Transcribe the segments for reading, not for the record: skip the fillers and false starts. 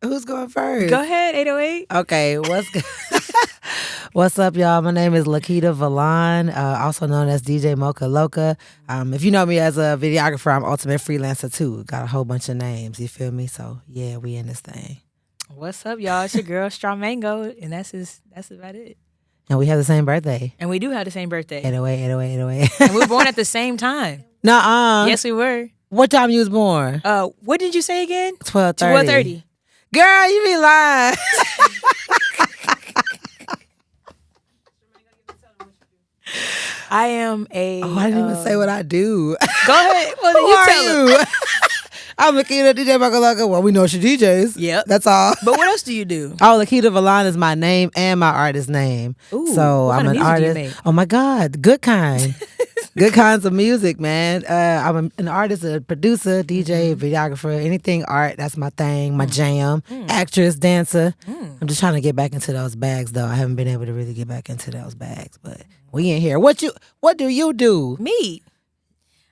Who's going first? Go ahead, 808. Okay, what's up, y'all? My name is Lakeita Valon, also known as DJ Mocha Loca. If you know me as a videographer, I'm ultimate freelancer too. Got a whole bunch of names, you feel me? So yeah, we in this thing. What's up, y'all? It's your girl Stramango, and that's about it. And we have the same birthday. And we do have the same birthday. 808, 808, 808. And we were born at the same time. Nuh-uh. Yes, we were. What time you was born? What did you say again? 12:30. 12:30. Girl, you be lying. I am a. Oh, I didn't even say what I do. Go ahead. Well, Who you are tell you? them. I'm Lakeita, DJ Mocha Loca. Well, we know she DJs. Yep. That's all. But what else do you do? Oh, Lakeita Valon is my name and my artist name. Ooh, so what I'm kind an of music do you artist. make? Oh my God, good kind. Good kinds of music, man. I'm an artist, a producer, DJ, videographer, anything art. That's my thing, my jam. Actress, dancer. I'm just trying to get back into those bags, though. I haven't been able to really get back into those bags, but we in here. What do you do? Me.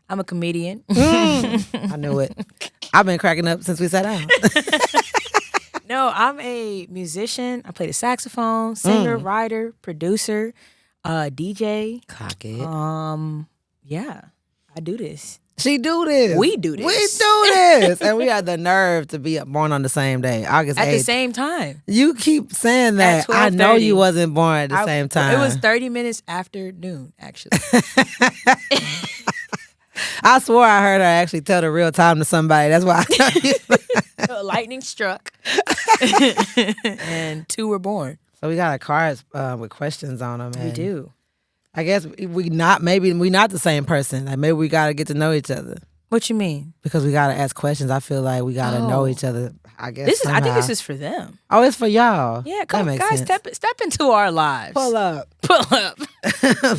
I'm a comedian. I knew it. I've been cracking up since we sat down. No, I'm a musician. I play the saxophone, singer, writer, producer, DJ. Clock it. Yeah, I do this. She do this. We do this. We do this. And we had the nerve to be born on the same day, August 8th. At the same time. You keep saying that. At I know 12:30. you wasn't born at the same time. It was 30 minutes after noon, actually. I swore I heard her actually tell the real time to somebody. That's why I know. Lightning struck. And 2 were born. So we got our cards with questions on them. We do. I guess maybe we not the same person. Like maybe we got to get to know each other. What you mean? Because we got to ask questions. I feel like we got to know each other. I guess I think somehow. this is for them. Oh, it's for y'all. Yeah, That come makes guys, sense. step into our lives. Pull up. Pull up.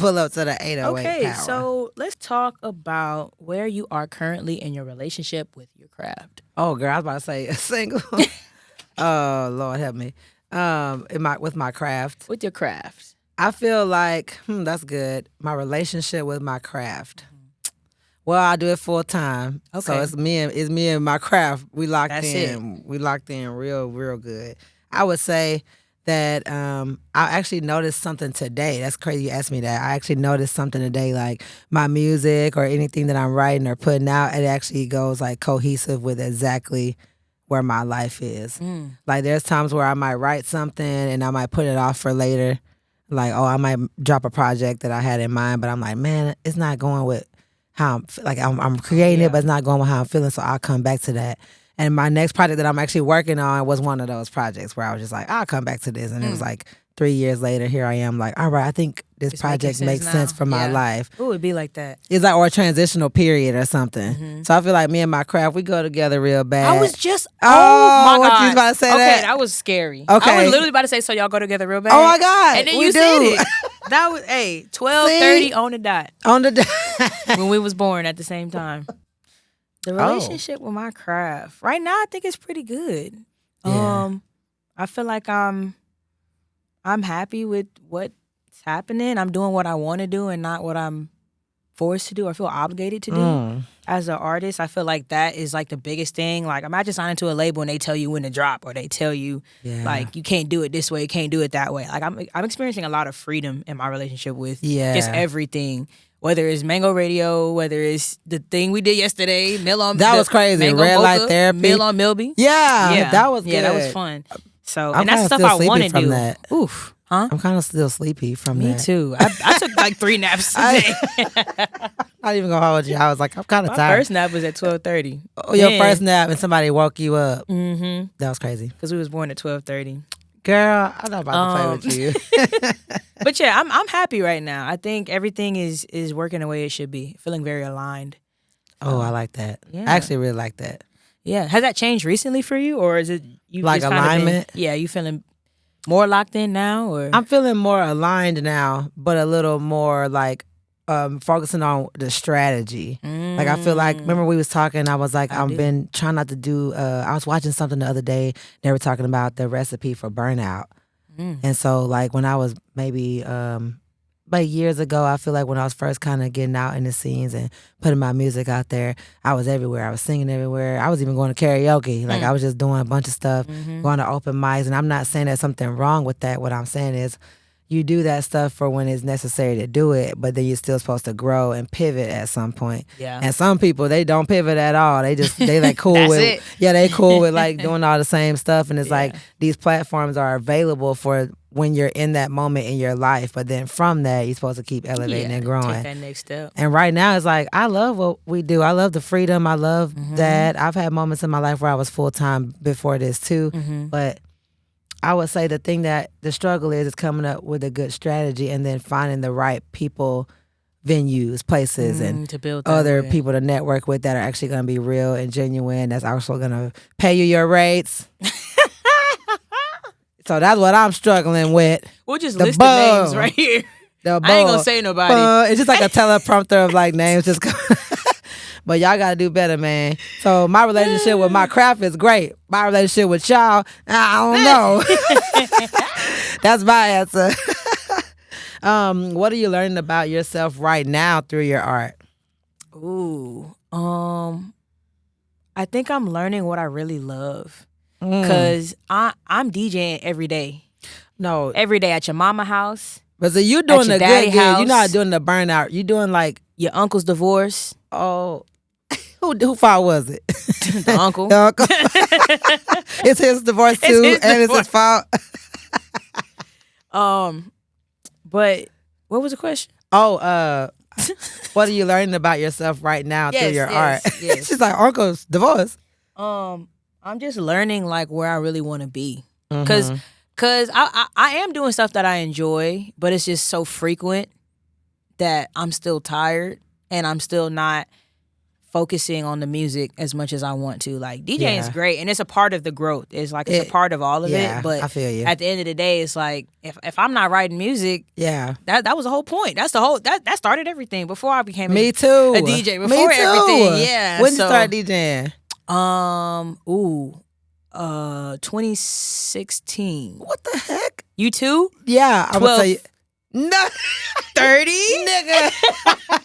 Pull up to the 808 Okay, power. so let's talk about where you are currently in your relationship with your craft. Oh, girl, I was about to say single. Oh, Lord help me. With my craft. With your craft. I feel like, that's good. My relationship with my craft. Well, I do it full time. Okay. So it's me and my craft. We locked That's in. We locked in real good. I would say that I actually noticed something today. That's crazy you asked me that. I actually noticed something today, like my music or anything that I'm writing or putting out, it actually goes like cohesive with exactly where my life is. Like there's times where I might write something and I might put it off for later. Like, I might drop a project that I had in mind, but I'm like, man, it's not going with how I'm creating it, but it's not going with how I'm feeling, so I'll come back to that. And my next project that I'm actually working on was one of those projects where I was just like, I'll come back to this. And it was like 3 years later, here I am like, all right, I think this It's project making makes sense sense now. for my Yeah. life. Ooh, it'd be like that. It's like, or a transitional period or something. So I feel like me and my craft, we go together real bad. I was just, Oh, my what God. you was about to say okay, that? that was scary. Okay. I was literally about to say, so y'all go together real bad? Oh my God, And then we you do. said it. That was, 12:30 on the dot. On the When we was born at the same time. The relationship with my craft. Right now, I think it's pretty good. Yeah. I feel like I'm happy with what's happening. I'm doing what I want to do and not what I'm forced to do or feel obligated to do. As an artist, I feel like that is like the biggest thing. Like, imagine signing to a label and they tell you when to drop, or they tell you like you can't do it this way, you can't do it that way. Like I'm experiencing a lot of freedom in my relationship with just everything. Whether it's Mango Radio, whether it's the thing we did yesterday, Mill on That was crazy. Mango Red Light Mocha, Therapy. Mill on Milby. Yeah, that was good. Yeah, that was fun. So I'm and that's kinda stuff still I sleepy want to from do. that. Oof, huh? I'm kind of still sleepy from Me that. too. I took like 3 naps today. Not even gonna hold you. I was like, I'm kind of My tired. first nap was at 12:30. Oh, your first nap and somebody woke you up. Mm-hmm. That was crazy. Because we was born at 12:30. Girl, I'm not about to play with you. But yeah, I'm happy right now. I think everything is working the way it should be. Feeling very aligned. Oh, I like that. Yeah. I actually really like that. Yeah. Has that changed recently for you, or is it you Like just kinda alignment? Yeah, you feeling more locked in now, or I'm feeling more aligned now, but a little more like focusing on the strategy. Like I feel like, remember we was talking, I was like, I've been trying not to do, I was watching something the other day, they were talking about the recipe for burnout. And so like when I was maybe But years ago, I feel like when I was first kind of getting out in the scenes and putting my music out there, I was everywhere. I was singing everywhere. I was even going to karaoke. Like I was just doing a bunch of stuff, going to open mics. And I'm not saying there's something wrong with that. What I'm saying is you do that stuff for when it's necessary to do it, but then you're still supposed to grow and pivot at some point. Yeah. And some people, they don't pivot at all. They like cool That's with it. Yeah, they cool with like doing all the same stuff. And it's like these platforms are available for when you're in that moment in your life. But then from that, you're supposed to keep elevating and growing. Take that next step. And right now, it's like, I love what we do. I love the freedom. I love that. I've had moments in my life where I was full-time before this too. But I would say the thing that the struggle is coming up with a good strategy and then finding the right people, venues, places, and to build other people to network with that are actually going to be real and genuine. That's also going to pay you your rates. So that's what I'm struggling with. We'll just list the names right here. I ain't gonna say nobody. It's just like a teleprompter of like names just But y'all gotta do better, man. So my relationship with my craft is great. My relationship with y'all, I don't know. That's my answer. What are you learning about yourself right now through your art? Ooh, I think I'm learning what I really love. Cause I'm DJing every day. No, every day at your mama house. But so you doing the good gig. House. You're not doing the burnout. You doing like your uncle's divorce. Oh, who fault was it? The uncle. The uncle. It's his divorce too, it's his fault. But what was the question? Oh, what are you learning about yourself right now through your art? Yes. She's like, uncle's divorce. I'm just learning like where I really want to be, cause I am doing stuff that I enjoy, but it's just so frequent that I'm still tired and I'm still not focusing on the music as much as I want to. Like DJing is great and it's a part of the growth. It's like it's a part of all of it. But I feel you. At the end of the day, it's like if I'm not writing music, that was the whole point. That's the whole that started everything before I became a DJ. Before everything, yeah. When did you start DJing? 2016. What the heck? You too? Yeah, I would say no. 30? Nigga.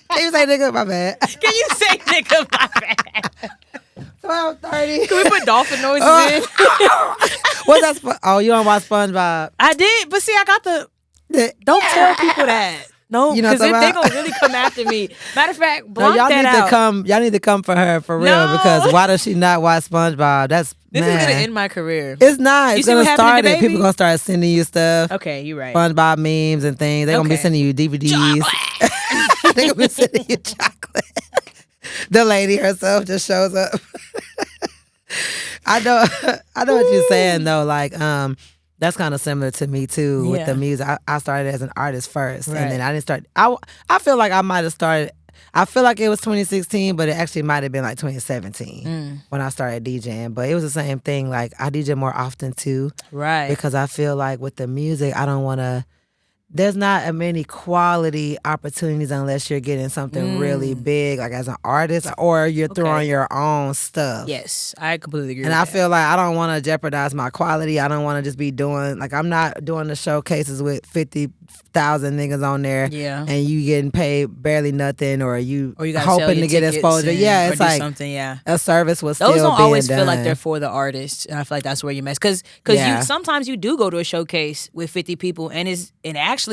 Can you say nigga? My bad. Can you say nigga? My bad. 12, 30. Can we put dolphin noises in? What's that? Oh, you don't watch SpongeBob? I did, but see, I got the. Don't tell people that. No, because they gonna really come after me. Matter of fact, block that out. Y'all need to come for her for real because why does she not watch SpongeBob? This is gonna end my career. It's not. It's gonna start it. People gonna start sending you stuff. Okay, you're right. SpongeBob memes and things. They're gonna be sending you DVDs. They're gonna be sending you chocolate. The lady herself just shows up. I know what you're saying though. Like, that's kind of similar to me too with the music. I started as an artist first, and then I didn't start. I feel like I might have started. I feel like it was 2016, but it actually might have been like 2017 when I started DJing. But it was the same thing. Like I DJ more often too, right? Because I feel like with the music, I don't want to. There's not many quality opportunities unless you're getting something really big, like as an artist, or you're throwing your own stuff. Yes, I completely agree. And I feel like I don't want to jeopardize my quality. I don't want to just be doing like I'm not doing the showcases with 50,000 niggas on there. Yeah, and you getting paid barely nothing, or you hoping to get exposure. It's like something. A service was still those don't being always done. feel like they're for the artist, and I feel like that's where you mess because sometimes you do go to a showcase with 50 people and actually,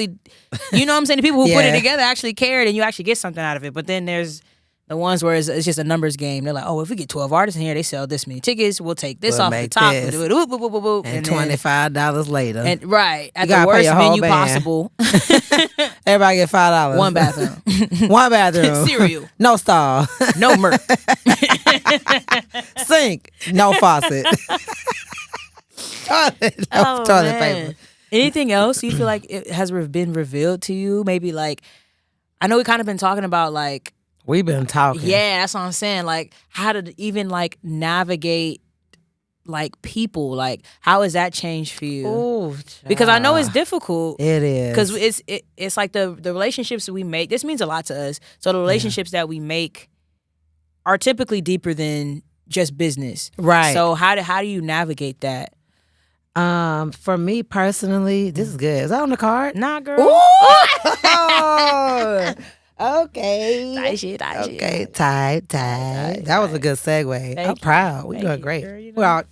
you know what I'm saying? The people who put it together actually cared and you actually get something out of it. But then there's the ones where it's just a numbers game. They're like, oh, if we get 12 artists in here, they sell this many tickets. We'll take this off the top. This. We'll do it, and $25 later. And at the worst venue possible. Everybody get $5. One bathroom. One bathroom. Cereal. No stall. No merch. Sink. No faucet. Toilet paper. Anything else you feel like it has been revealed to you? Maybe like, I know we kind of been talking about like. We've been talking. Yeah, that's what I'm saying. Like how to even like navigate like people. Like how has that changed for you? Ooh, because I know it's difficult. It is. Because it's like the relationships that we make. This means a lot to us. So the relationships that we make are typically deeper than just business. Right. So how do you navigate that? For me personally, this is good. Is that on the card? Nah, girl. Ooh! Okay. Tight shit. Okay, tight. That was a good segue. I'm proud. We're doing great. Girl, you know.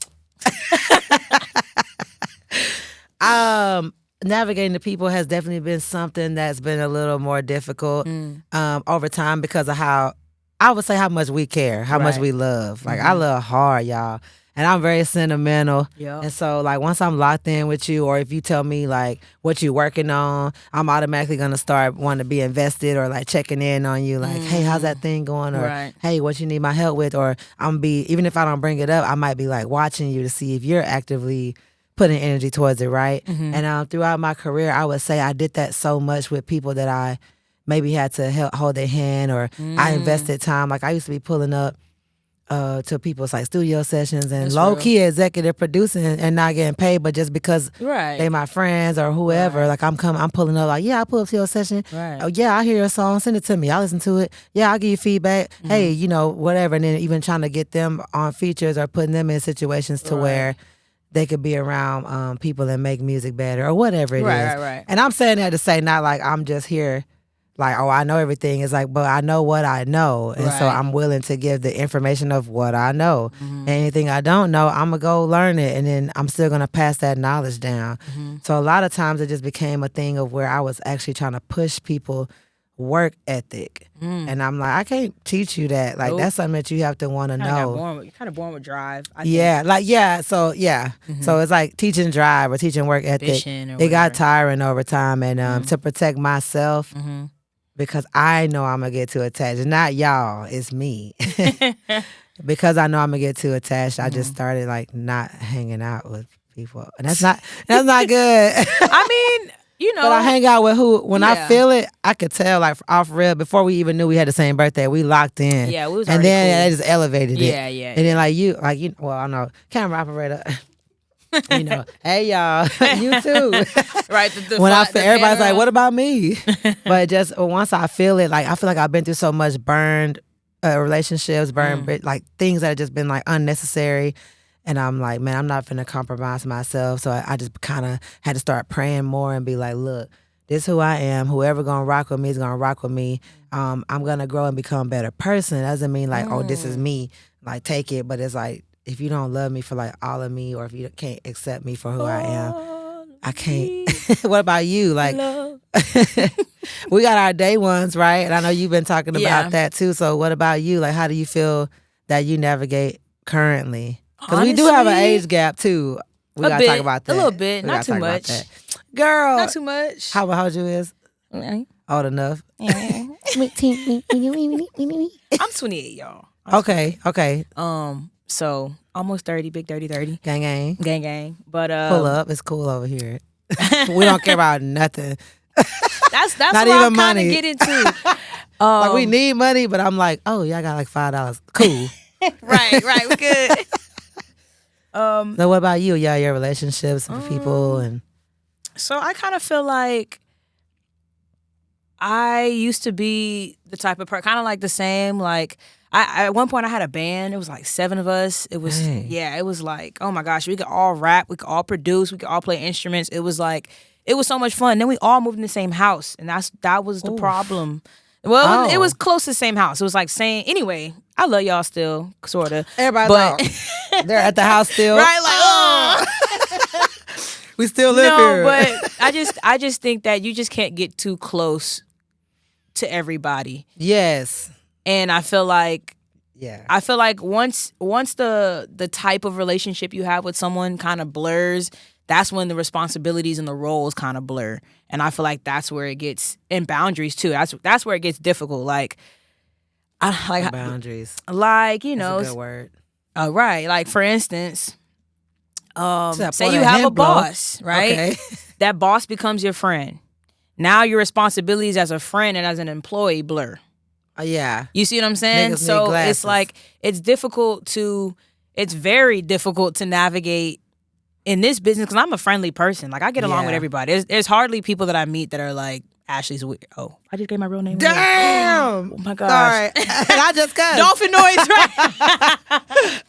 Well, navigating the people has definitely been something that's been a little more difficult over time because of how I would say how much we care, how much we love. Like I love hard, y'all. And I'm very sentimental. Yep. And so like once I'm locked in with you, or if you tell me like what you're working on, I'm automatically gonna start wanting to be invested or like checking in on you, like, hey, how's that thing going? Or hey, what you need my help with? Or even if I don't bring it up, I might be like watching you to see if you're actively putting energy towards it, right? And throughout my career, I would say I did that so much with people that I maybe had to help hold their hand, or I invested time. Like I used to be pulling up to people's like studio sessions and low key executive producing and not getting paid, but just because they my friends or whoever, like I'm pulling up like, yeah, I'll pull up to your session. Oh yeah, I hear your song, send it to me, I'll listen to it. Yeah, I'll give you feedback. Hey, whatever. And then even trying to get them on features or putting them in situations to where they could be around people that make music better or whatever it is. Right. And I'm saying that to say not like I'm just here like, oh, I know everything. It's like, but I know what I know. And so I'm willing to give the information of what I know. And anything I don't know, I'm going to go learn it. And then I'm still going to pass that knowledge down. So a lot of times it just became a thing of where I was actually trying to push people work ethic. And I'm like, I can't teach you that. Like, that's something that you have to want to know. You're kind of born with drive. So it's like teaching drive or teaching work ethic. It got tiring over time. And to protect myself, because I know I'm going to get too attached. Not y'all, it's me. Because I know I'm going to get too attached, I just started like not hanging out with people. And that's not good. I mean, But I hang out with when I feel it, I could tell like off real, before we even knew we had the same birthday, we locked in. Yeah, we was and then cool. they just elevated it. Yeah. And then well, I know, camera operator. Hey y'all, you too. Right. When I feel, everybody's like, "What about me?" But just once I feel it, like I feel like I've been through so much burned relationships, like things that have just been like unnecessary, and I'm like, man, I'm not finna compromise myself. So I just kind of had to start praying more and be like, look, this is who I am. Whoever gonna rock with me is gonna rock with me. I'm gonna grow and become a better person. It doesn't mean like, oh, this is me. Like take it, but it's like, if you don't love me for like all of me, or if you can't accept me for who I am, I can't. What about you? Like, we got our day ones, right? And I know you've been talking about that too. So what about you? Like, how do you feel that you navigate currently? Because we do have an age gap too. We gotta talk about that. A little bit, not too much. Girl. Not too much. How old you is? Old enough. I'm 28, y'all. Okay. So almost 30, big 30. Gang. But pull up. It's cool over here. We don't care about nothing. That's not what even I'm kind of money. getting to. Like we need money, but I'm like, oh yeah, I got like $5. Cool. right. We good. So what about you? Yeah, your relationships with people and. So I kind of feel like I used to be the type of person, kind of like the same, like. At one point I had a band. It was like 7 of us. It was it was like, oh my gosh, we could all rap, we could all produce, we could all play instruments. It was like, it was so much fun. Then we all moved in the same house, and that was the problem. Well, it was close to the same house. It was like saying, anyway, I love y'all still, sort of. Everybody's they're at the house still, right? Like, we still live here. But I just think that you just can't get too close to everybody. Yes. And I feel like once the type of relationship you have with someone kind of blurs, that's when the responsibilities and the roles kind of blur. And I feel like that's where it gets, and boundaries too. That's where it gets difficult. Like boundaries. Like, that's a good word. Right. Like for instance, say you have a boss, right? Okay. That boss becomes your friend. Now your responsibilities as a friend and as an employee blur. Yeah. You see what I'm saying? Niggas So need glasses. it's like, it's very difficult to navigate in this business, because I'm a friendly person. Like I get along with everybody. There's hardly people that I meet that are like, Ashley's weird. Oh, I just gave my real name. Damn. Oh my gosh. Sorry. And I just cussed. Dolphin noise, right?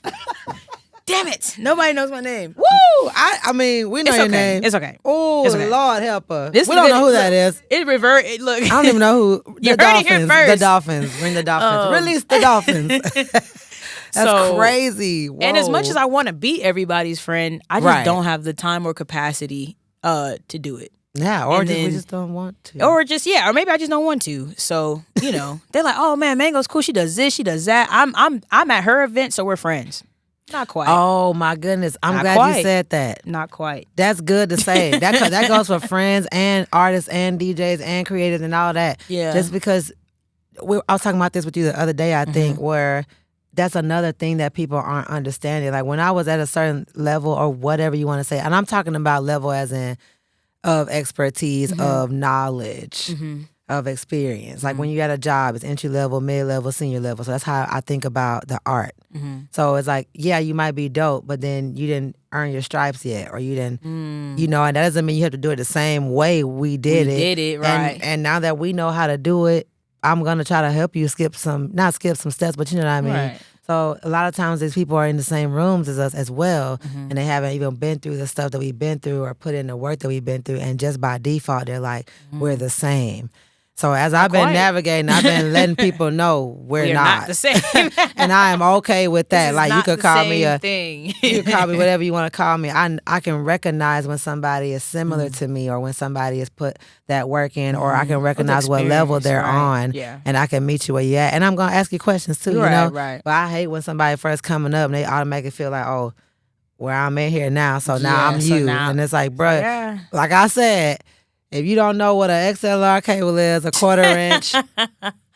Damn it! Nobody knows my name. Woo! I mean, we know It's your okay. name. It's okay. Oh, It's okay. Lord help her. This We is don't good. know who that is. It revert. It look. I don't even know who. You The heard it here Dolphins. first. The Dolphins. Bring the Dolphins. Release the Dolphins. That's crazy. Whoa. And as much as I want to be everybody's friend, I just Right. don't have the time or capacity to do it. Yeah, or And just, we then- just don't want to. Or just or maybe I just don't want to. So they're like, oh man, Mango's cool. She does this, she does that. I'm at her event, so we're friends. Not quite. Oh my goodness, I'm Not glad quite. you said that. Not quite. That's good to say. That goes for friends and artists and DJs and creators and all that. Yeah. Just because I was talking about this with you the other day, I think, where that's another thing that people aren't understanding. Like when I was at a certain level or whatever you want to say, and I'm talking about level as in of expertise, of knowledge, of experience. Like when you got a job, it's entry level, mid level, senior level. So that's how I think about the art. So it's like, yeah, you might be dope, but then you didn't earn your stripes yet, or you didn't, and that doesn't mean you have to do it the same way we did it. Did it right. And now that we know how to do it, I'm gonna try to help you not skip some steps, but you know what I mean. Right. So a lot of times these people are in the same rooms as us as well, and they haven't even been through the stuff that we've been through or put in the work that we've been through, and just by default they're like, we're the same. So as I've been quite. navigating, I've been letting people know we're not the same. and I am okay with that. This is Like you not could the call me same thing. you can call me whatever you want to call me. I can recognize when somebody is similar to me, or when somebody has put that work in, or I can recognize what level experience, they're right. on, Yeah. and I can meet you where you're at. And I'm gonna ask you questions too, Right, you know. right. But I hate when somebody first coming up and they automatically feel like, oh, where I'm at here now, so now I'm so you, now- and it's like, bruh, Yeah. like I said. If you don't know what an XLR cable is, a 1/4 inch,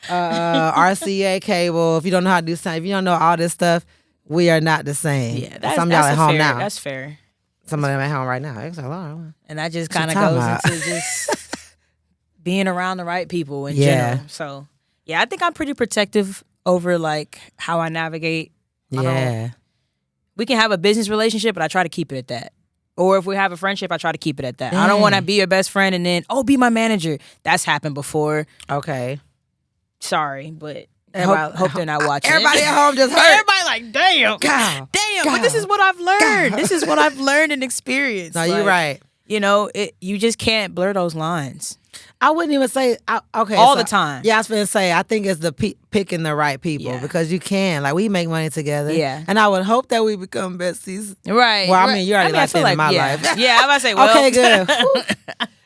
RCA cable, if you don't know how to do something, if you don't know all this stuff, we are not the same. Yeah, that's, some of y'all that's at home fair. now. That's fair. Some of them at home right now. XLR. And that just What you kind of talking goes about? into just being around the right people in Yeah. general. So, yeah, I think I'm pretty protective over like how I navigate. Yeah. We can have a business relationship, but I try to keep it at that. Or if we have a friendship, I try to keep it at that. I don't want to be your best friend and then, be my manager. That's happened before. Okay. Sorry, but Everybody- hope they're not watching. Everybody at home just heard. Everybody like, damn. God. Damn, but this is what I've learned. This is what I've learned and experienced. No, you're right. You just can't blur those lines. I wouldn't even say okay All the time. Yeah, I was gonna say I think it's the picking the right people, Yeah. because you can, like, we make money together. Yeah. And I would hope that we become besties. Right. Well, I right. mean, you already I like feel that in my yeah. life. Yeah, I'm about to say, well. Okay, good. Whew.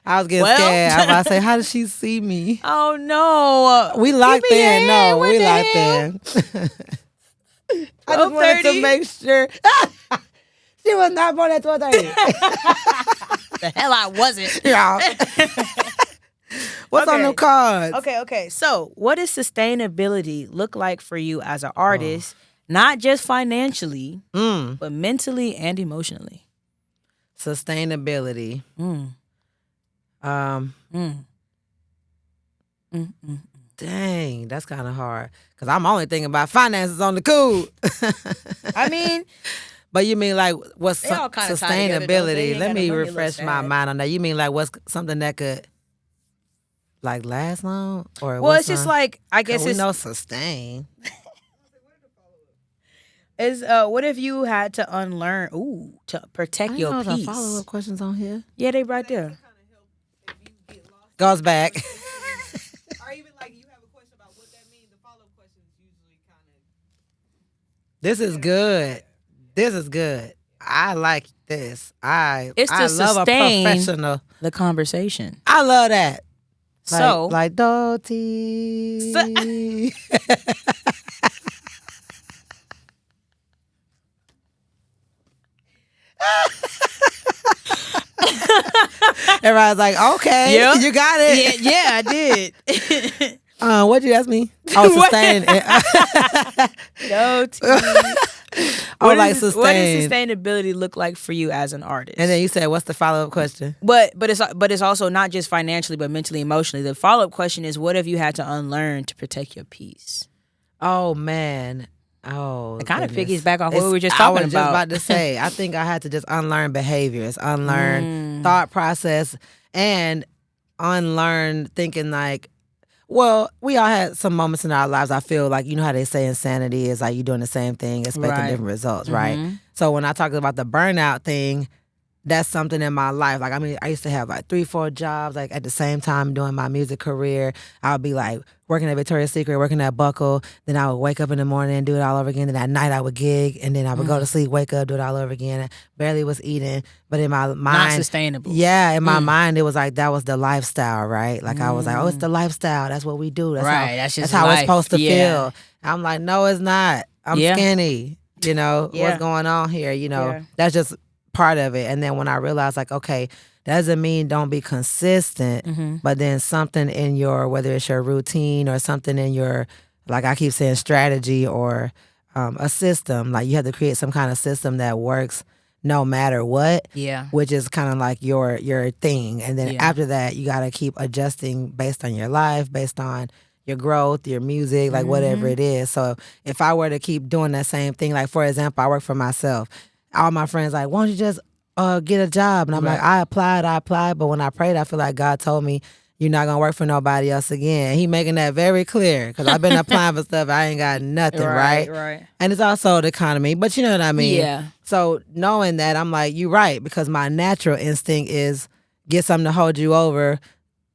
I was getting Well. scared. I was about to say, how does she see me? Oh, no. We locked Give me a in. hand. No, What we the locked hell? in. I just wanted to 12:30? make sure. She was not born at 12:30. The hell I wasn't. Yeah. What's on Okay. them cards? Okay. So, what does sustainability look like for you as an artist, not just financially, but mentally and emotionally? Sustainability. Dang, that's kind of hard. Because I'm only thinking about finances on the cool. I mean, But you mean like what's They all kinda tie together, though. They sustainability? ain't Let got me no money, it refresh looks my sad. mind on that. You mean like what's something that could like last long? Or well, what's it's just some- like, I guess we it's, know sustain. what if you had to unlearn, to protect I your know the peace? follow-up questions on here. Yeah, they right there. Goes back. Or even like you have a question about what that means, the follow-up question is usually kind of. This is good. This is good. I like this. It's to I love sustain- a professional. The conversation. I love that. So, like Doty. Everybody's like, okay, Yeah. you got it. yeah, I did. What'd you ask me? Oh, sustain. No, Oh, like What does sustain. sustainability look like for you as an artist? And then you said, what's the follow-up question? But it's also not just financially, but mentally, emotionally. The follow up question is, what have you had to unlearn to protect your peace? Oh, man. Oh, It kind of goodness. piggies back off what we were just I talking was about. just about to say, I think I had to just unlearn behaviors, unlearn thought process, and unlearn thinking like, Well, we all had some moments in our lives. I feel like, you know how they say insanity is like you doing the same thing, expecting Right. different results, right? Mhm. So when I talk about the burnout thing, that's something in my life. Like, I mean, I used to have like 3-4 jobs, like at the same time doing my music career. I would be like working at Victoria's Secret, working at Buckle. Then I would wake up in the morning and do it all over again. Then at night I would gig, and then I would go to sleep, wake up, do it all over again. I barely was eating, but in my mind, Not sustainable. yeah, in my mind, it was like that was the lifestyle, right? Like I was like, oh, it's the lifestyle. That's what we do. That's Right, that's just how it's life. supposed to Yeah. feel. I'm like, no, it's not. I'm Yeah. skinny. You know Yeah. what's going on here? You know, Yeah. that's just part of it. And then when I realized, like, okay, doesn't mean don't be consistent, but then something in your, whether it's your routine or something in your, like I keep saying, strategy or a system, like you have to create some kind of system that works no matter what. Yeah. Which is kind of like your thing. And then Yeah. after that, you got to keep adjusting based on your life, based on your growth, your music, like whatever it is. So if I were to keep doing that same thing, like for example, I work for myself. All my friends like, why don't you just get a job? And I'm like, I applied, but when I prayed, I feel like God told me you're not gonna work for nobody else again. He making that very clear because I've been applying for stuff. I ain't got nothing, right? Right. And it's also the economy, but you know what I mean? Yeah. So knowing that, I'm like, you're right, because my natural instinct is get something to hold you over,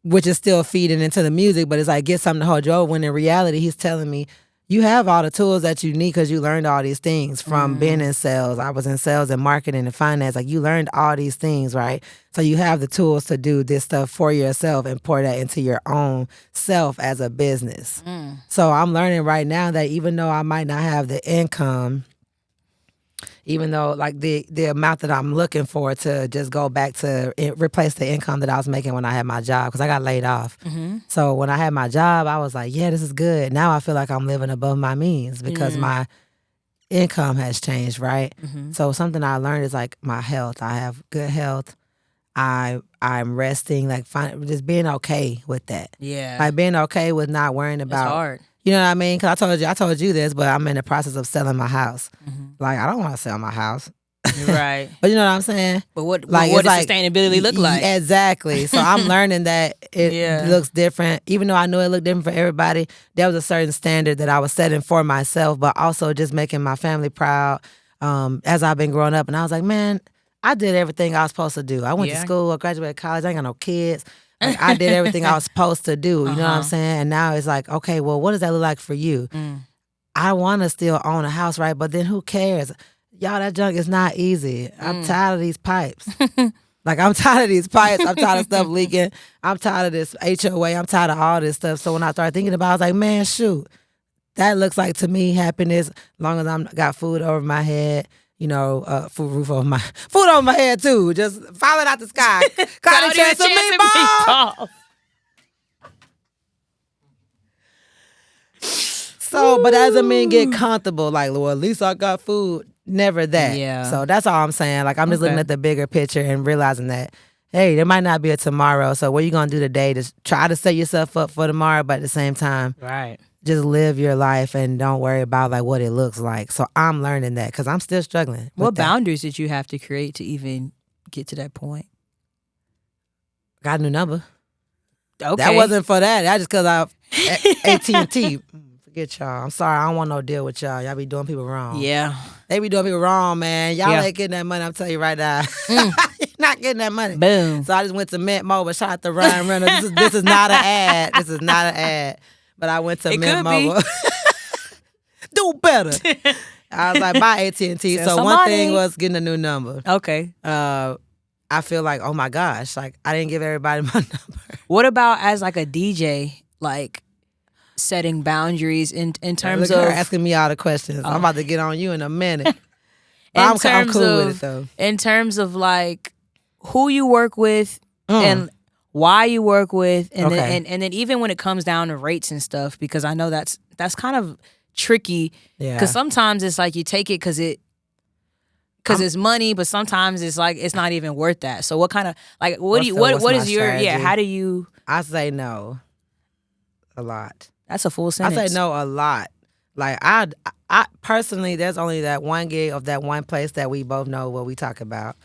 which is still feeding into the music, but it's like get something to hold you over, when in reality, he's telling me, you have all the tools that you need because you learned all these things from being in sales. I was in sales and marketing and finance. Like you learned all these things, right? So you have the tools to do this stuff for yourself and pour that into your own self as a business. So I'm learning right now that even though I might not have the income, even though like the amount that I'm looking for to just go back to replace the income that I was making when I had my job, because I got laid off. So when I had my job, I was like, yeah, this is good. Now I feel like I'm living above my means because my income has changed, right? So something I learned is like my health. I have good health. I'm resting, like just being okay with that. Yeah. Like being okay with not worrying about. It's hard. You know what I mean? Because I told you this, but I'm in the process of selling my house. Like I don't want to sell my house. Right. But you know what I'm saying? But what Like, does it's sustainability look like? Exactly. So I'm learning that it Yeah. looks different. Even though I knew it looked different for everybody, there was a certain standard that I was setting for myself, but also just making my family proud as I've been growing up. And I was like, man, I did everything I was supposed to do. I went to Yeah. school, I graduated college, I ain't got no kids. Like, I did everything I was supposed to do. You know what I'm saying? And now it's like, okay, well, what does that look like for you? I want to still own a house, right? But then who cares? Y'all, that junk is not easy. I'm tired of these pipes. Like, I'm tired of these pipes. I'm tired of stuff leaking. I'm tired of this HOA. I'm tired of all this stuff. So when I started thinking about it, I was like, man, shoot. That looks like to me happiness, as long as I'm got food over my head, you know, food over my head too, just falling out the sky. Cloudy chance of meatball. So, but that doesn't mean get comfortable. Like, well, at least I got food. Never that. Yeah. So that's all I'm saying. Like, I'm just looking at the bigger picture and realizing that, hey, there might not be a tomorrow. So what are you gonna do today to try to set yourself up for tomorrow, but at the same time, Right. just live your life and don't worry about like what it looks like. So I'm learning that because I'm still struggling. What boundaries did you have to create to even get to that point? Got a new number. Okay. That wasn't for that. That's just because I AT&T. Forget y'all. I'm sorry. I don't want no deal with y'all. Y'all be doing people wrong. Yeah. They be doing people wrong, man. Y'all Yeah. ain't getting that money. I'm telling you right now. You're not getting that money. Boom. So I just went to Mint Mobile. Shout out to Ryan Reynolds. This is not an ad. This is not an ad. But I went to It Mint could be. Mobile. Do better. I was like, buy AT&T. Send So some one money. thing was getting a new number. Okay. I feel like, oh my gosh, like I didn't give everybody my number. What about as like a DJ, like setting boundaries in terms Look at of her asking me all the questions. I'm about to get on you in a minute. But in I'm terms cool of with it though. in terms of like who you work with and why you work with, and Okay. then and then even when it comes down to rates and stuff, because I know that's kind of tricky. Yeah. Because sometimes it's like you take it because it's money, but sometimes it's like it's not even worth that. So what kind of like what What's what my is your strategy? how do you? I say no a lot. That's a full I sentence. say no a lot. Like I personally, there's only that one gig of that one place that we both know what we talk about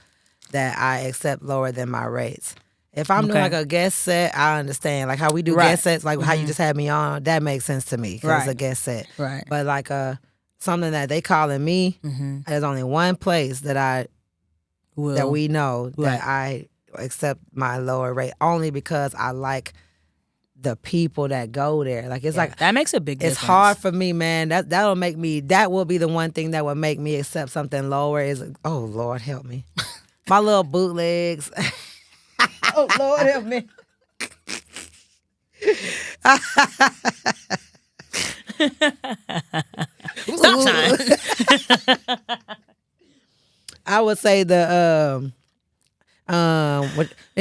that I accept lower than my rates. If I'm doing Okay. like a guest set, I understand. Like how we do Right. guest sets, like how you just had me on, that makes sense to me because it's a Right. guest set. Right. But like something that they calling me, there's only one place that Well, we know Right. that I accept my lower rate only because I like the people that go there. Like it's yeah, like that makes a big it's difference. hard for me, man. That will be the one thing that would make me accept something lower is oh Lord help me. My little bootlegs. Oh Lord help me. Stop sign. I would say in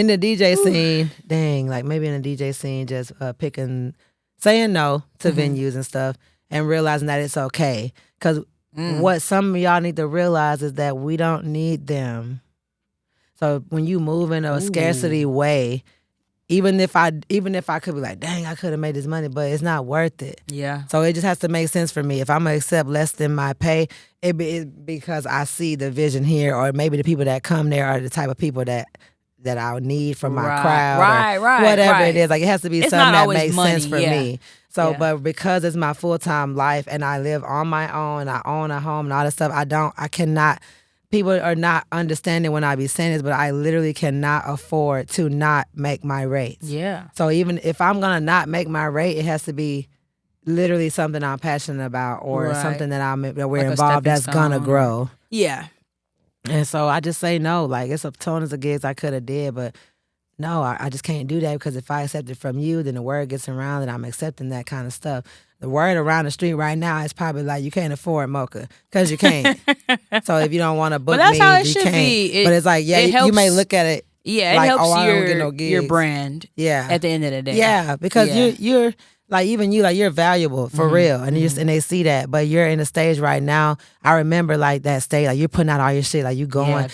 the DJ scene, dang, like maybe in the DJ scene, just saying no to venues and stuff, and realizing that it's okay. Because what some of y'all need to realize is that we don't need them. So when you move in a scarcity way, even if I could be like, dang, I could have made this money, but it's not worth it. Yeah. So it just has to make sense for me. If I'm gonna accept less than my pay, it's because I see the vision here, or maybe the people that come there are the type of people that I would need for my crowd, or whatever it is. Like it has to be It's something not that always makes money, sense for yeah. me. So, Yeah. but because it's my full-time life and I live on my own, I own a home and all that stuff, I cannot. People are not understanding when I be saying this, but I literally cannot afford to not make my rates. Yeah. So even if I'm gonna not make my rate, it has to be literally something I'm passionate about, or Right. something that we're Like a involved stepping that's gonna stone. grow. Yeah. And so I just say no. Like it's a tons of gigs I could have did, but no, I just can't do that because if I accept it from you, then the word gets around and I'm accepting that kind of stuff. The word around the street right now is probably like you can't afford Mocha because you can't. So if you don't want to book that's me, how it you should can't. be. But it's like it you helps- may look at it. Yeah, it like, helps oh, I don't get no your gigs. brand. Yeah. At the end of the day. Yeah, because Yeah. you're like even you like you're valuable for real, and and they see that. But you're in a stage right now. I remember like that stage, like you're putting out all your shit, like you going.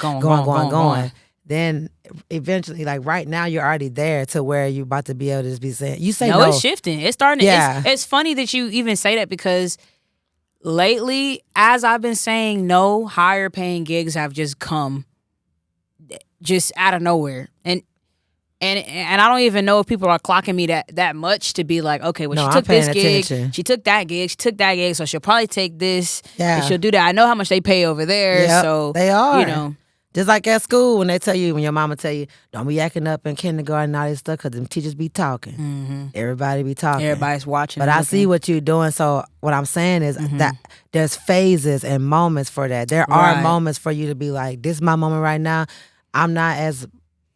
Then eventually, like right now, you're already there to where you're about to be able to just be saying, you say no. It's shifting. It's starting. Yeah. It's funny that you even say that because lately, as I've been saying no, higher paying gigs have just come just out of nowhere. And I don't even know if people are clocking me that much to be like, okay, well, No, she I'm took this paying gig, attention. she took that gig, so she'll probably take this, Yeah. and she'll do that. I know how much they pay over there, Yep, so they are. you know. Just like at school when your mama tell you, don't be acting up in kindergarten and all this stuff because them teachers be talking. Everybody be talking. Everybody's watching. But and I see looking. what you're doing. So what I'm saying is that there's phases and moments for that. There are Right. moments for you to be like, this is my moment right now. I'm not as,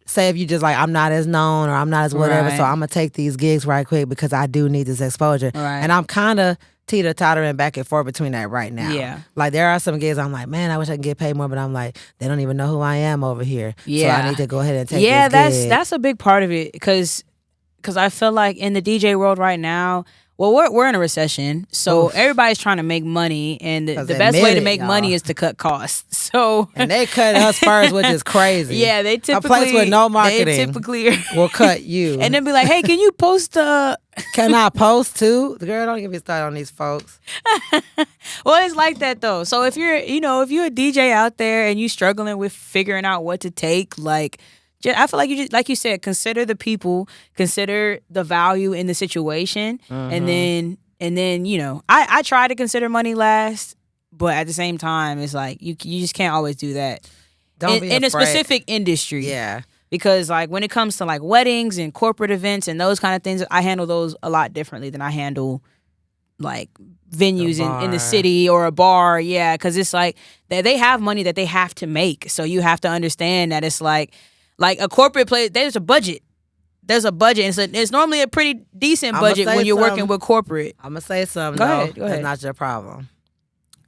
say if you just like, I'm not as known or I'm not as whatever. Right. So I'm going to take these gigs right quick because I do need this exposure. Right. And I'm kind of teeter-tottering back and forth between that right now. Yeah. Like there are some gigs I'm like, man, I wish I could get paid more, but I'm like, they don't even know who I am over here. Yeah. So I need to go ahead and take Yeah, this gig. that's a big part of it because I feel like in the DJ world right now, well, we're in a recession, so everybody's trying to make money, and the 'Cause best way admit to it, make money y'all. is to cut costs. So And they cut us first, which is crazy. yeah, they typically a place with no marketing They typically will cut you. and then be like, "Hey, can you post?" Can I post too? The girl, don't get me started on these folks. Well, it's like that though. So if you're a DJ out there and you struggling with figuring out what to take, like. I feel like you just, like you said, consider the people, consider the value in the situation, and then I try to consider money last, but at the same time, it's like you just can't always do that. Don't be in a afraid. specific industry. Yeah. Because like when it comes to like weddings and corporate events and those kind of things, I handle those a lot differently than I handle like venues in the city or a bar. Yeah, because it's like they have money that they have to make, so you have to understand that it's like a corporate place, there's a budget. There's a budget. It's normally a pretty decent budget when you're working with corporate. I'm going to say something, Go though. ahead. That's not your problem.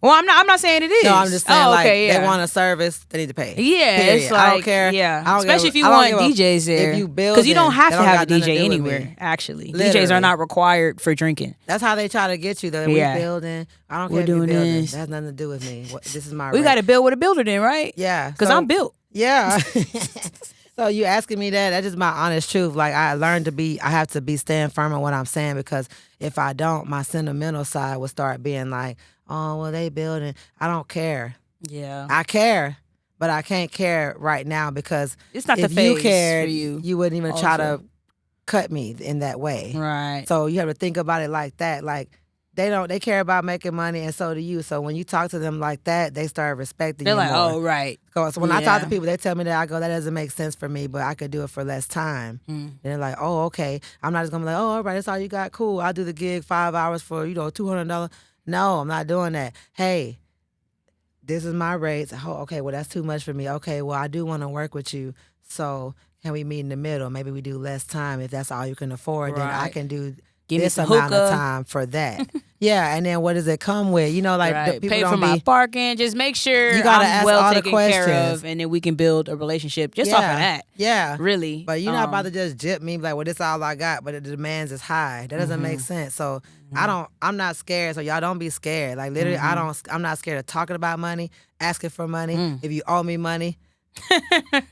Well, I'm not saying it is. No, I'm just saying, yeah. they want a service, they need to pay. Yeah, Period. it's like, I don't care. yeah. I don't Especially give if a- you I want don't give a- DJs there. If you build Because you don't have they to don't have a got nothing to DJ do with anywhere, me. actually. Literally. DJs are not required for drinking. That's how they try to get you, though. Yeah. We building. I don't We're care if you're doing building. this. That has nothing to do with me. This is my We rate. got to build with a builder then, right? Yeah. Because so- I'm built. Yeah. So you asking me that's just my honest truth. Like I learned I have to be staying firm on what I'm saying, because if I don't, my sentimental side will start being like, oh, well, they building. I don't care. Yeah. I care. but I can't care right now because It's not if the phase you cared, for you. you wouldn't even try also. to cut me in that way. Right. So you have to think about it like that. Like they care about making money, and so do you. So when you talk to them like that, they start respecting They're you like, more. oh, right. So when I talk to Yeah. people, they tell me that I go, that doesn't make sense for me, but I could do it for less time. And they're like, oh, okay. I'm not just gonna be like, oh, all right, that's all you got. Cool. I'll do the gig 5 hours for $200. No, I'm not doing that. Hey, this is my rates. Oh, okay, well that's too much for me. Okay, well I do want to work with you. So can we meet in the middle? Maybe we do less time if that's all you can afford. Then I Right. can do Give me this some amount of hookah. time for that. Yeah, and then what does it come with? Like Right. people Pay don't for my be. parking. Just make sure You gotta I'm ask well all the taken care questions. of, and then we can build a relationship just off of that. Yeah. Really. But you're not about to just jip me like, well, this is all I got, but the demands is high. That doesn't make sense. So I'm not scared. So y'all don't be scared. Like literally, I'm not scared of talking about money, asking for money. If you owe me money,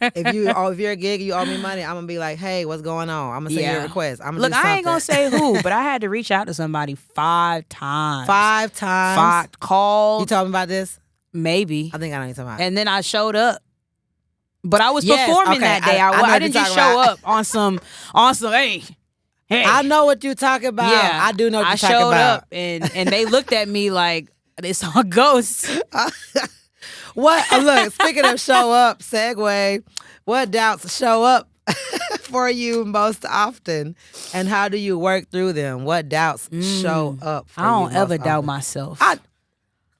if you're a gig, you owe me money, I'm gonna be like, hey, what's going on? I'm gonna send you a request. I'm gonna Look, do something. I ain't gonna say who, but I had to reach out to somebody 5 times. 5 times. 5 called. You told me about this? Maybe. I think I know what you're talking about. And then I showed up. But I was Yes, performing okay, that day. I know I what didn't you're just talking show about. up on some hey. I know what you're talking about. Yeah. I do know what I you're talking showed about. up and they looked at me like it's all ghosts. What? Look, speaking of show up, segue. What doubts show up for you most often, and how do you work through them? What doubts show up for I don't you ever most doubt often? myself. I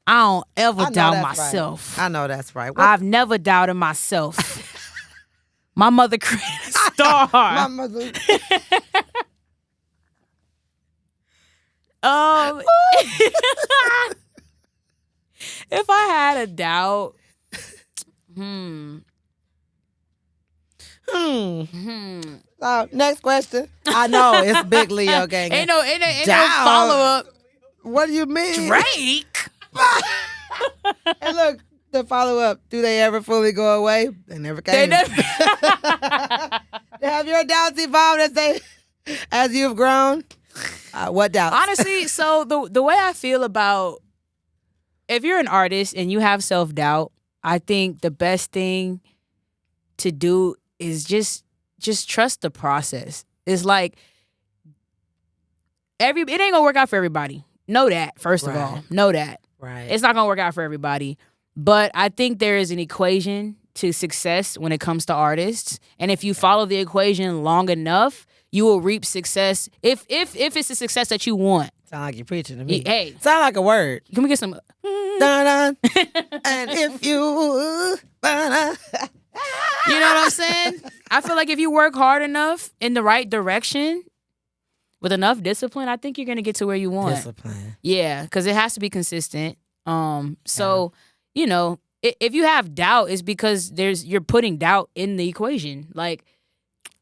don't ever know doubt that's myself. right. I know that's right. What- I've never doubted myself. My mother created a star. My mother. If I had a doubt, Next question. I know it's Big Leo gang. ain't no Doubt. follow up. What do you mean? Drake. And look, the follow up. Do they ever fully go away? They never came. They never. Have your doubts evolved as you've grown? What doubts? Honestly, so the way I feel about if you're an artist and you have self-doubt, I think the best thing to do is just trust the process. It's like it ain't gonna work out for everybody. Know that, first of all. Know that. Right. It's not gonna work out for everybody. But I think there is an equation to success when it comes to artists. And if you follow the equation long enough, you will reap success if it's the success that you want. Sound like you're preaching to me. Hey. Sound like a word. Can we get some Dun-dun. And if you... You know what I'm saying? I feel like if you work hard enough in the right direction with enough discipline, I think you're gonna get to where you want. Discipline. Yeah, because it has to be consistent. So if you have doubt, it's because you're putting doubt in the equation. Like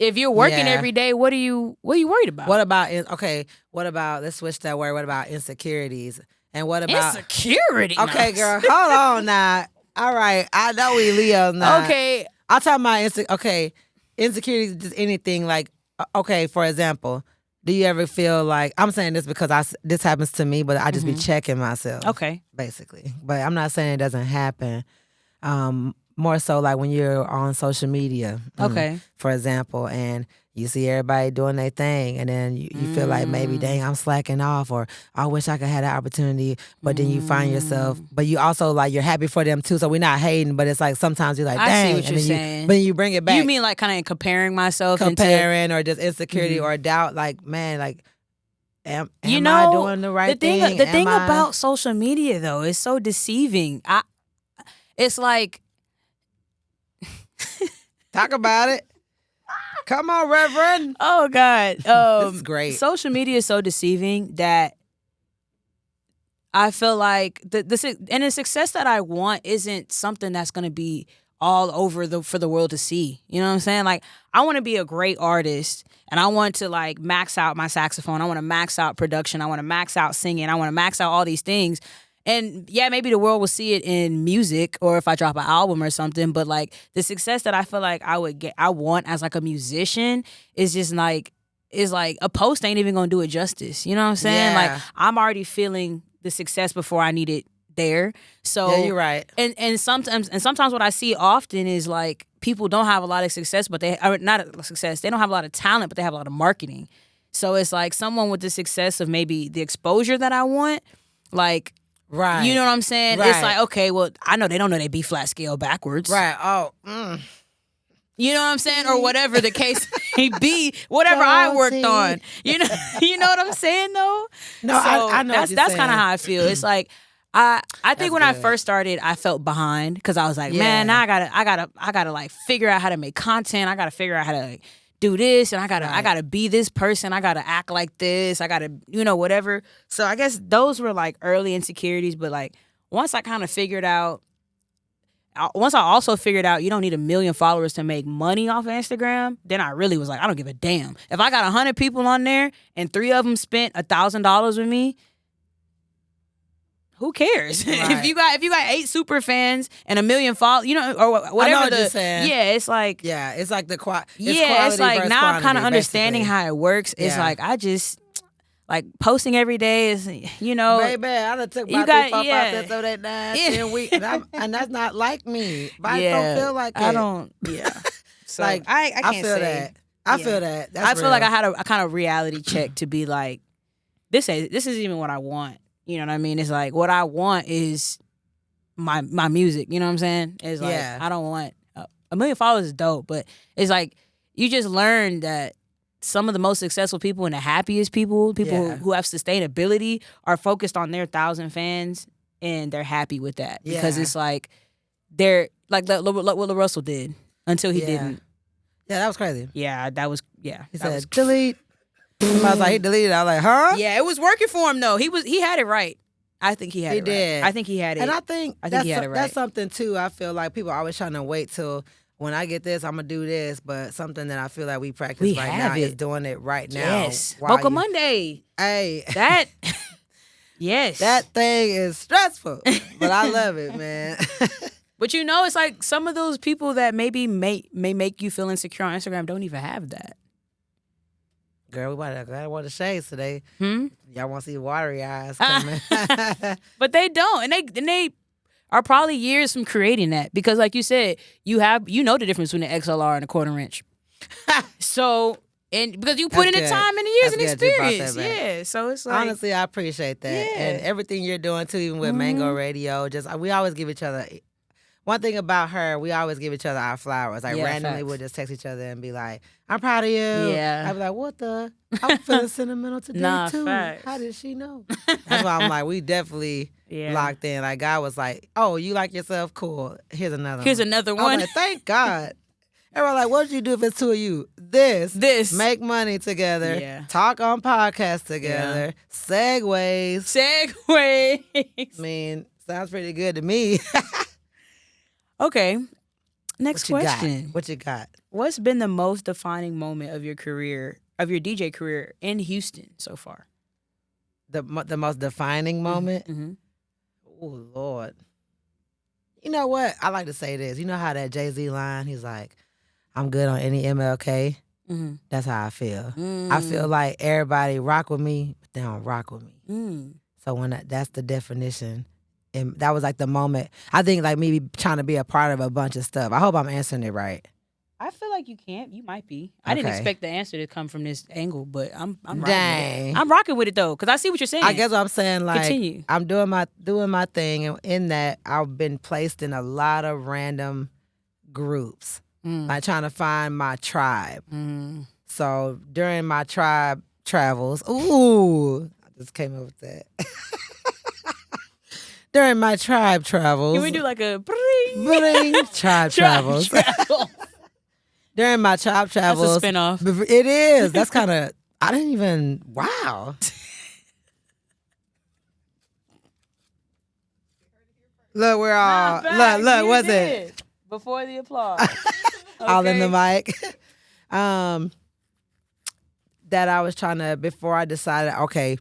if you're working every day, what are you worried about? What about let's switch that word. What about insecurities? And what about insecurity? Okay, girl, hold on now. All right, I know we Leos now. Okay. I'll talk about insecurities is just anything like, okay, for example, do you ever feel like, I'm saying this because this happens to me, but I just be checking myself. Okay. Basically. But I'm not saying it doesn't happen. More so like when you're on social media, Okay. for example, and you see everybody doing their thing, and then you feel like maybe, dang, I'm slacking off, or I wish I could have that opportunity, but then you find yourself, but you also like, you're happy for them too, so we're not hating, but it's like sometimes you're like, I dang. see what and you're then saying. But you bring it back. You mean like kind of comparing myself comparing or just insecurity or doubt, like, man, like, am I doing the right thing? The thing about social media though is so deceiving. It's like talk about it. Come on, Reverend. Oh God, this is great. Social media is so deceiving that I feel like the success that I want isn't something that's gonna be all over for the world to see. You know what I'm saying? Like I want to be a great artist, and I want to like max out my saxophone. I want to max out production. I want to max out singing. I want to max out all these things. And yeah, maybe the world will see it in music or if I drop an album or something. But like the success that I feel like I want as like a musician is like a post ain't even gonna do it justice. You know what I'm saying? Yeah. Like I'm already feeling the success before I need it there. So Yeah, you're right. And sometimes what I see often is like people don't have a lot of success, but they are not a success. They don't have a lot of talent, but they have a lot of marketing. So it's like someone with the success of maybe the exposure that I want, like, Right. you know what I'm saying? Right. It's like, okay, well, I know they don't know they B flat scale backwards. Right. Oh. You know what I'm saying? Or whatever the case may be, whatever I worked on. You know what I'm saying though? No, So I know. that's kind of how I feel. It's like I think when I good. first started, I felt behind because I was like, man, now I gotta like figure out how to make content. I gotta figure out how to like do this, and I gotta be this person. I gotta act like this. I gotta, whatever. So I guess those were like early insecurities, but like once I kind of figured out. Once I also figured out you don't need 1 million followers to make money off of Instagram, then I really was like, I don't give a damn. If I got 100 people on there and 3 of them spent $1,000 with me, who cares? Right. if you got 8 super fans and 1 million followers, or whatever. I know what you're saying. Yeah, it's like It's like the it's like now I'm kind of understanding how it works. It's Yeah. like I just. Like posting every day is, Baby, I done took my 3, 4, 5 cents over that 9, 10 weeks, and that's not like me. But I don't feel like it. I don't. Yeah. So Like I can't I feel say. that. I feel that. That's I feel like I real. had a kind of reality check to be like, this isn't even what I want. You know what I mean? It's like what I want is my music. You know what I'm saying? It's like I don't want 1 million followers is dope, but it's like you just learn that. Some of the most successful people and the happiest people who have sustainability are focused on their 1,000 fans and they're happy with that because it's like they're like what Russell did until he didn't. Yeah, that was crazy. Yeah, that was He said delete. I was like, he deleted. I was like, huh? Yeah, it was working for him though. He had it right. I think he had it right. Did. I think he had it. And I think he had it right. That's something too. I feel like people are always trying to wait till. When I get this, I'm going to do this. But something that I feel like we practice right now is doing it right now. Yes. Mocha Monday. Hey. That, yes. That thing is stressful. But I love it, man. But it's like some of those people that maybe may make you feel insecure on Instagram don't even have that. Girl, I want the shades today. Y'all want to see watery eyes coming. But they don't. And they are probably years from creating that because, like you said, you know the difference between an XLR and a quarter inch. So, and because you put in the time and the years and experience, yeah. So it's like honestly, I appreciate that and everything you're doing too, even with Mango Radio. We always give each other. One thing about her, we always give each other our flowers. Like randomly, we'll just text each other and be like, "I'm proud of you." Yeah. I'd be like, "What the? I'm feeling sentimental today too. Facts. How did she know?" That's why I'm like, we definitely locked in. Like God was like, "Oh, you like yourself? Cool. Here's another one. I'm like, thank God. Everyone like, what would you do if it's 2 of you? This. Make money together. Yeah. Talk on podcasts together. Segways. I mean, sounds pretty good to me. Okay. Next question. What you got? What's been the most defining moment of your DJ career in Houston so far? The most defining moment? Mm-hmm. Oh, Lord. You know what? I like to say this. You know how that Jay-Z line, he's like, I'm good on any MLK? Mm-hmm. That's how I feel. I feel like everybody rock with me, but they don't rock with me. So that's the definition. And that was like the moment. I think like me trying to be a part of a bunch of stuff. I hope I'm answering it right. I feel like you can't. You might be. I didn't expect the answer to come from this angle, but I'm rocking Dang. with it. I'm rocking with it though, because I see what you're saying. I guess what I'm saying, like, continue. I'm doing my thing, and in that, I've been placed in a lot of random groups, like trying to find my tribe. So during my tribe travels, I just came up with that. During my tribe travels, Can we do like a bling, tribe travels? During my tribe travels, that's a spinoff. It is. That's kind of. I didn't even. Wow. Look, we're all. Look. What's it? Before the applause. All in the mic. That I was trying to before I decided. Okay,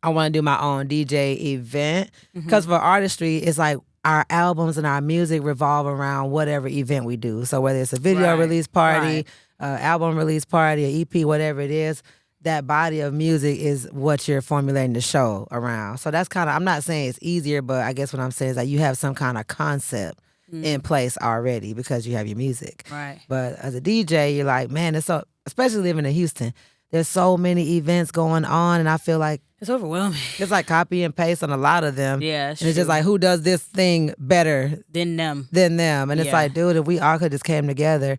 I want to do my own DJ event because for artistry, it's like our albums and our music revolve around whatever event we do. So whether it's a video release party, album release party, an EP, whatever it is, that body of music is what you're formulating the show around. So that's kind of, I'm not saying it's easier, but I guess what I'm saying is that you have some kind of concept in place already because you have your music. Right. But as a DJ, you're like, man, it's so, especially living in Houston, there's so many events going on, and I feel like It's overwhelming. it's like copy and paste on a lot of them. Yeah, that's and it's just true. like, who does this thing better Than them. than them? And it's Yeah. like, dude, if we all could just came together,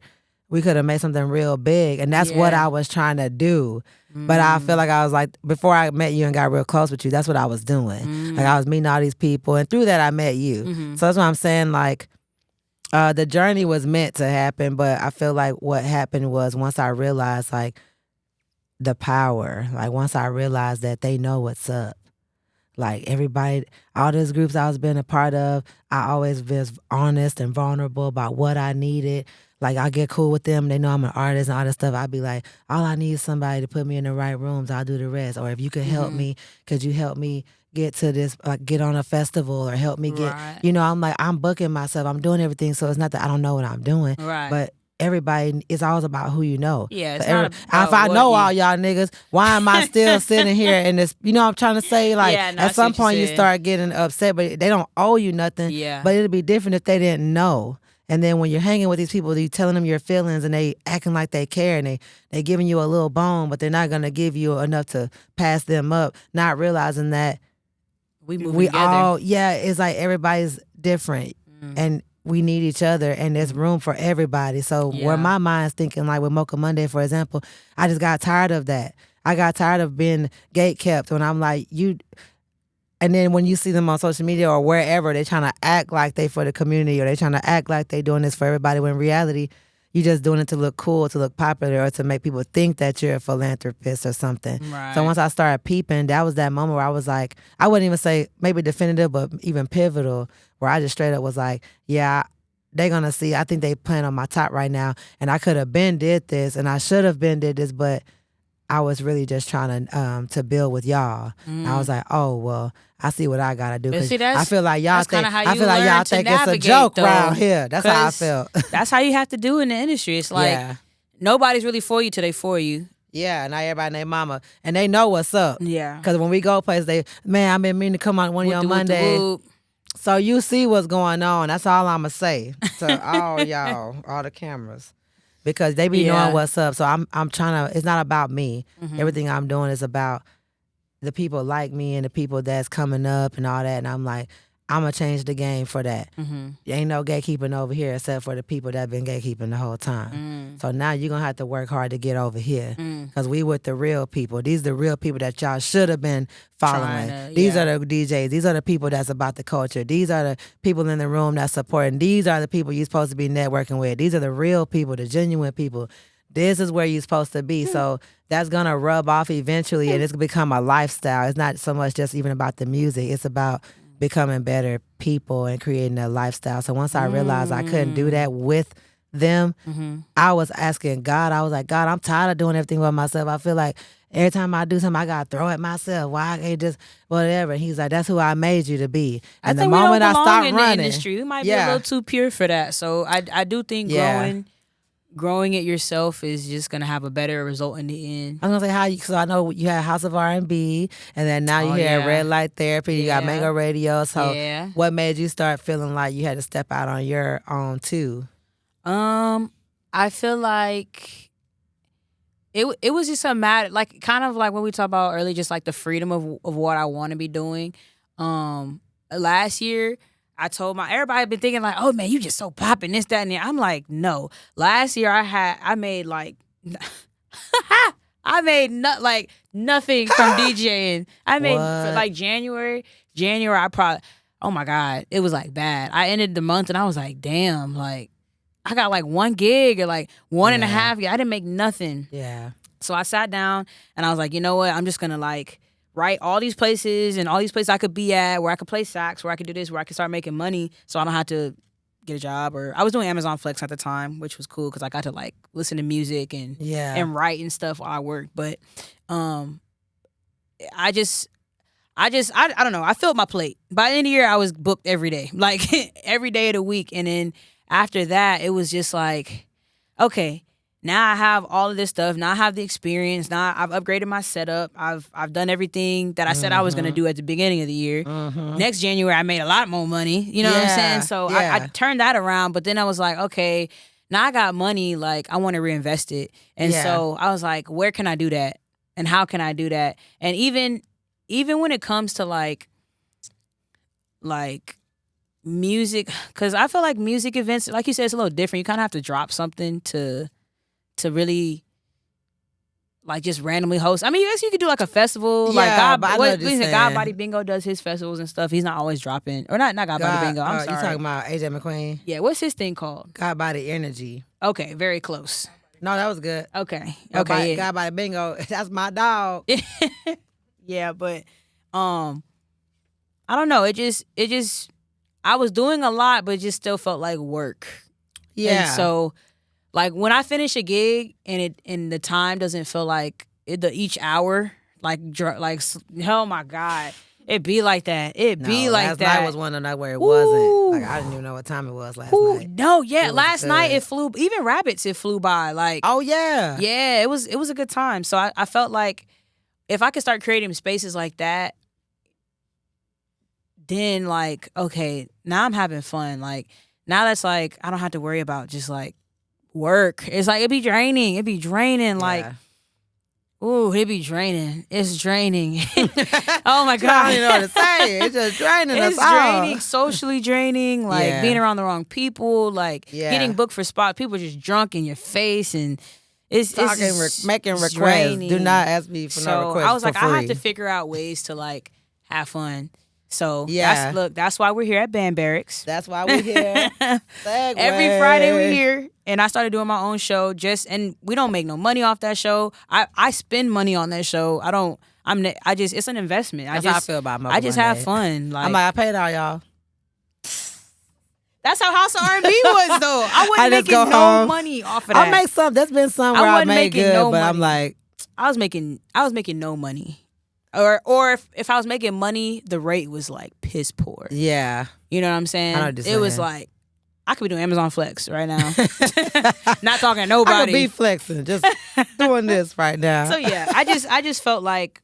we could have made something real big. And that's what Yeah. I was trying to do. But I feel like I was like, before I met you and got real close with you, that's what I was doing. Like I was meeting all these people, and through that I met you. So that's what I'm saying, like, the journey was meant to happen, but I feel like what happened was once I realized, like, the power, like once I realized that they know what's up. Like everybody, all those groups I was being a part of, I always was honest and vulnerable about what I needed. Like I get cool with them. They know I'm an artist and all this stuff. I'd be like, all I need is somebody to put me in the right rooms. I'll do the rest. Or if you could help me, could you help me get to this, like get on a festival or help me get, Right. you know, I'm like, I'm booking myself. I'm doing everything. So it's not that I don't know what I'm doing. Right. But everybody, it's always about who you know. Yeah, it's So not about if I what know you- all y'all niggas, why am I still sitting here in this? You know what I'm trying to say? Like Yeah, no, I at see some what you're point you saying. start getting upset, but they don't owe you nothing. Yeah. But it'd be different if they didn't know. And then when you're hanging with these people, you telling them your feelings and they acting like they care and they giving you a little bone, but they're not gonna give you enough to pass them up, not realizing that we moving we together. all, yeah, it's like everybody's different and we need each other and there's room for everybody. So Yeah. where my mind's thinking, like with Mocha Monday, for example, I just got tired of that. I got tired of being gate kept when I'm like, you. And then when you see them on social media or wherever, they trying to act like they for the community or they trying to act like they doing this for everybody when in reality, you just doing it to look cool, to look popular, or to make people think that you're a philanthropist or something. Right. So once I started peeping, that was that moment where I was like, I wouldn't even say maybe definitive, but even pivotal, where I just straight up was like, yeah, they gonna see. I think they playing on my top right now, and I could have been did this, and I should have been did this, but I was really just trying to build with y'all. And I was like, oh well, I see what I gotta do. But 'Cause see, that's- I feel like y'all that's think kinda how I you feel like y'all learn to think it's a navigate, joke though. around here. That's how I 'Cause felt. That's how you have to do in the industry. It's like Yeah. nobody's really for you till they for you. Yeah, now everybody named mama, and they know what's up. Yeah. Because when we go places, they, man, I've been meaning to come on one of you on Monday. Whoop. So you see what's going on. That's all I'ma say to all y'all, all the cameras, because they be Yeah. knowing what's up. So I'm trying to. It's not about me. Mm-hmm. Everything I'm doing is about the people like me and the people that's coming up and all that. And I'm like, I'm gonna change the game for that. Mm-hmm. Ain't no gatekeeping over here except for the people that been gatekeeping the whole time. So now you're gonna have to work hard to get over here, because we with the real people. These the real people that y'all should have been following. Trying to- These yeah. are the DJs. These are the people that's about the culture. These are the people in the room that's supporting. These are the people you're supposed to be networking with. These are the real people, the genuine people. This is where you're supposed to be. So that's gonna rub off eventually, and it's gonna become a lifestyle. It's not so much just even about the music. It's about becoming better people and creating a lifestyle. So once I realized I couldn't do that with them, I was asking God. I was like, God, I'm tired of doing everything by myself. I feel like every time I do something, I gotta throw at myself. Why I can't just whatever? And he's like, that's who I made you to be. I And think the we moment don't I belong start in running, the industry. We might be Yeah. a little too pure for that. So I do think Yeah. growing it yourself is just gonna have a better result in the end. I was gonna say how you. So I know you had House of R&B, and then now you Oh, had yeah. Red Light Therapy. You got Yeah. Mango Radio. So Yeah. what made you start feeling like you had to step out on your own too? I feel like it was just a matter, like kind of like what we talked about earlier, just like the freedom of what I want to be doing. Last year I told everybody had been thinking like, oh man, you just so popping this, that, and that. I'm like, no. Last year I made like I made nothing from DJing. I made for What? like January I probably, oh my God, it was like bad. I ended the month and I was like, damn, like I got like 1 gig or like one and a Yeah. half gig. I didn't make nothing. Yeah. So I sat down and I was like, you know what? I'm just gonna like write all these places and all these places I could be at, where I could play sax, where I could do this, where I could start making money, so I don't have to get a job. Or I was doing Amazon Flex at the time, which was cool because I got to like listen to music and Yeah. and write and stuff while I worked. But I don't know. I filled my plate. By the end of the year, I was booked every day, like every day of the week. And then after that, it was just like, okay, now I have all of this stuff. Now I have the experience. Now I've upgraded my setup. I've done everything that I said I was going to do at the beginning of the year. Next January, I made a lot more money. You know what I'm saying? So I turned that around. But then I was like, okay, now I got money. Like, I want to reinvest it. And so I was like, where can I do that? And how can I do that? And even when it comes to like music, because I feel like music events, like you said, it's a little different. You kind of have to drop something to really like just randomly host. I mean, I guess you could do like a festival. Like God Body Bingo does his festivals and stuff. He's not always dropping, or not God Body Bingo. I'm sorry. You talking about AJ McQueen? Yeah, what's his thing called? God Body Energy. Okay, very close. No, that was good. Okay, God Body Bingo. That's my dog. Yeah, but I don't know. It just I was doing a lot, but it just still felt like work. Yeah. And so, like when I finish a gig and the time doesn't feel like each hour like oh my God, it be like that. Last night was one of the night where it wasn't. Like I didn't even know what time it was last night. No, yeah, last night it flew. Even Rabbits, it flew by. Like yeah, it was a good time. So I felt like if I could start creating spaces like that, then like, okay, now I'm having fun. Like now that's like I don't have to worry about just like work. It's like it'd be draining. Like, ooh, it'd be draining. It's draining. Oh my God. I don't even know what to say. It's just draining us all. It's draining, socially draining, like being around the wrong people, like getting booked for spots. People just drunk in your face and it's making requests. Draining. Do not ask me for no requests. I was like, for free. I have to figure out ways to like have fun. So that's why we're here at Barracks. That's why we're here. Every Friday we're here, and I started doing my own show. And we don't make no money off that show. I spend money on that show. It's an investment. That's how I feel about Mocha I just Monday. have fun. Like, I paid all y'all. That's how House of R&B was though. I wasn't making no money off of that. I make some. There's been some where I made good, but money. I'm like, I was making no money. Or if I was making money, the rate was like piss poor. Yeah. You know what I'm saying? I know what you're it was saying. like, I could be doing Amazon Flex right now. Not talking to nobody. I could be flexing, just doing this right now. So yeah, I just felt like,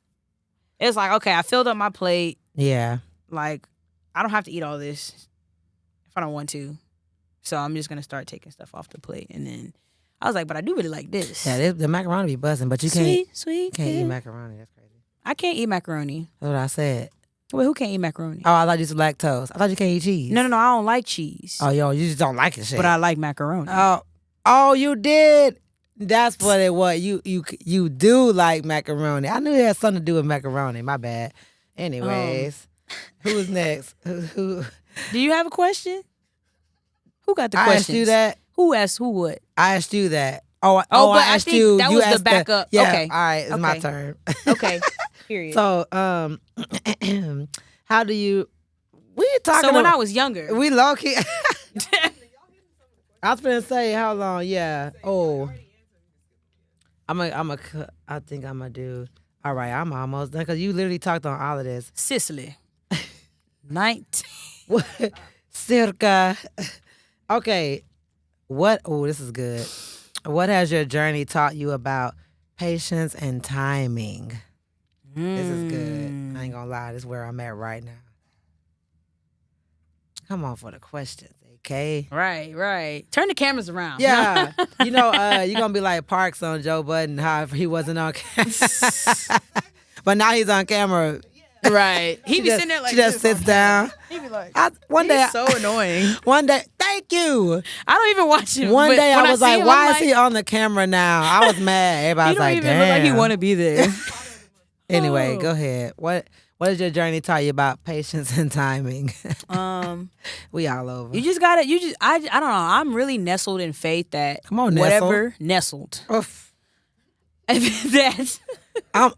it was like, okay, I filled up my plate. Yeah. Like, I don't have to eat all this if I don't want to. So I'm just going to start taking stuff off the plate. And then I was like, but I do really like this. Yeah, the macaroni be buzzing, but you can't eat macaroni. That's crazy. I can't eat macaroni. That's what I said. Wait, who can't eat macaroni? Oh, I thought you was lactose. I thought you can't eat cheese. No, I don't like cheese. Oh, you just don't like it, shit. But I like macaroni. Oh, you did. That's what it was. You do like macaroni. I knew it had something to do with macaroni. My bad. Anyways, who's next? Who? Do you have a question? Who got the I questions? asked you that. Who asked who what? I asked you that. I asked think you. That you was asked the backup. Yeah. Okay. All right. It's my turn. Okay. Period. So, how do you? We talking. So when I was younger, we low key. I was gonna say how long? Yeah. Oh. I think I'm gonna do. All right. I'm almost done because you literally talked on all of this. Sicily. 19. Circa. Okay. What? Oh, this is good. What has your journey taught you about patience and timing? This is good. I ain't gonna lie. This is where I'm at right now. Come on for the questions, okay? Right. Turn the cameras around. Yeah. You're gonna be like Parks on Joe Budden, how he wasn't on camera. But now he's on camera. Right. He be sitting there like she just sits down. He be like, he's so annoying. One day, thank you. I don't even watch him. One day I was like, why is he he on the camera now? I was mad. Everybody was like, he don't damn. even look like he want to be there. Anyway, go ahead. What has your journey taught you about patience and timing? We all over. You just gotta. I don't know. I'm really nestled in faith that Come on, whatever nestled. Oof. That's. I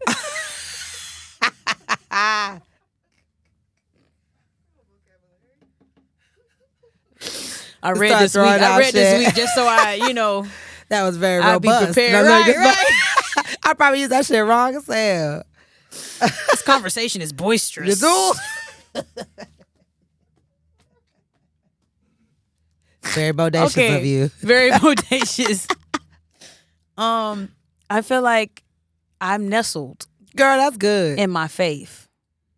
read this week just so that was very I'll robust. be prepared. Right. I probably used that shit wrong as hell. This conversation is boisterous. Very bodacious of you. Very bodacious. I feel like I'm nestled Girl, that's good. in my faith.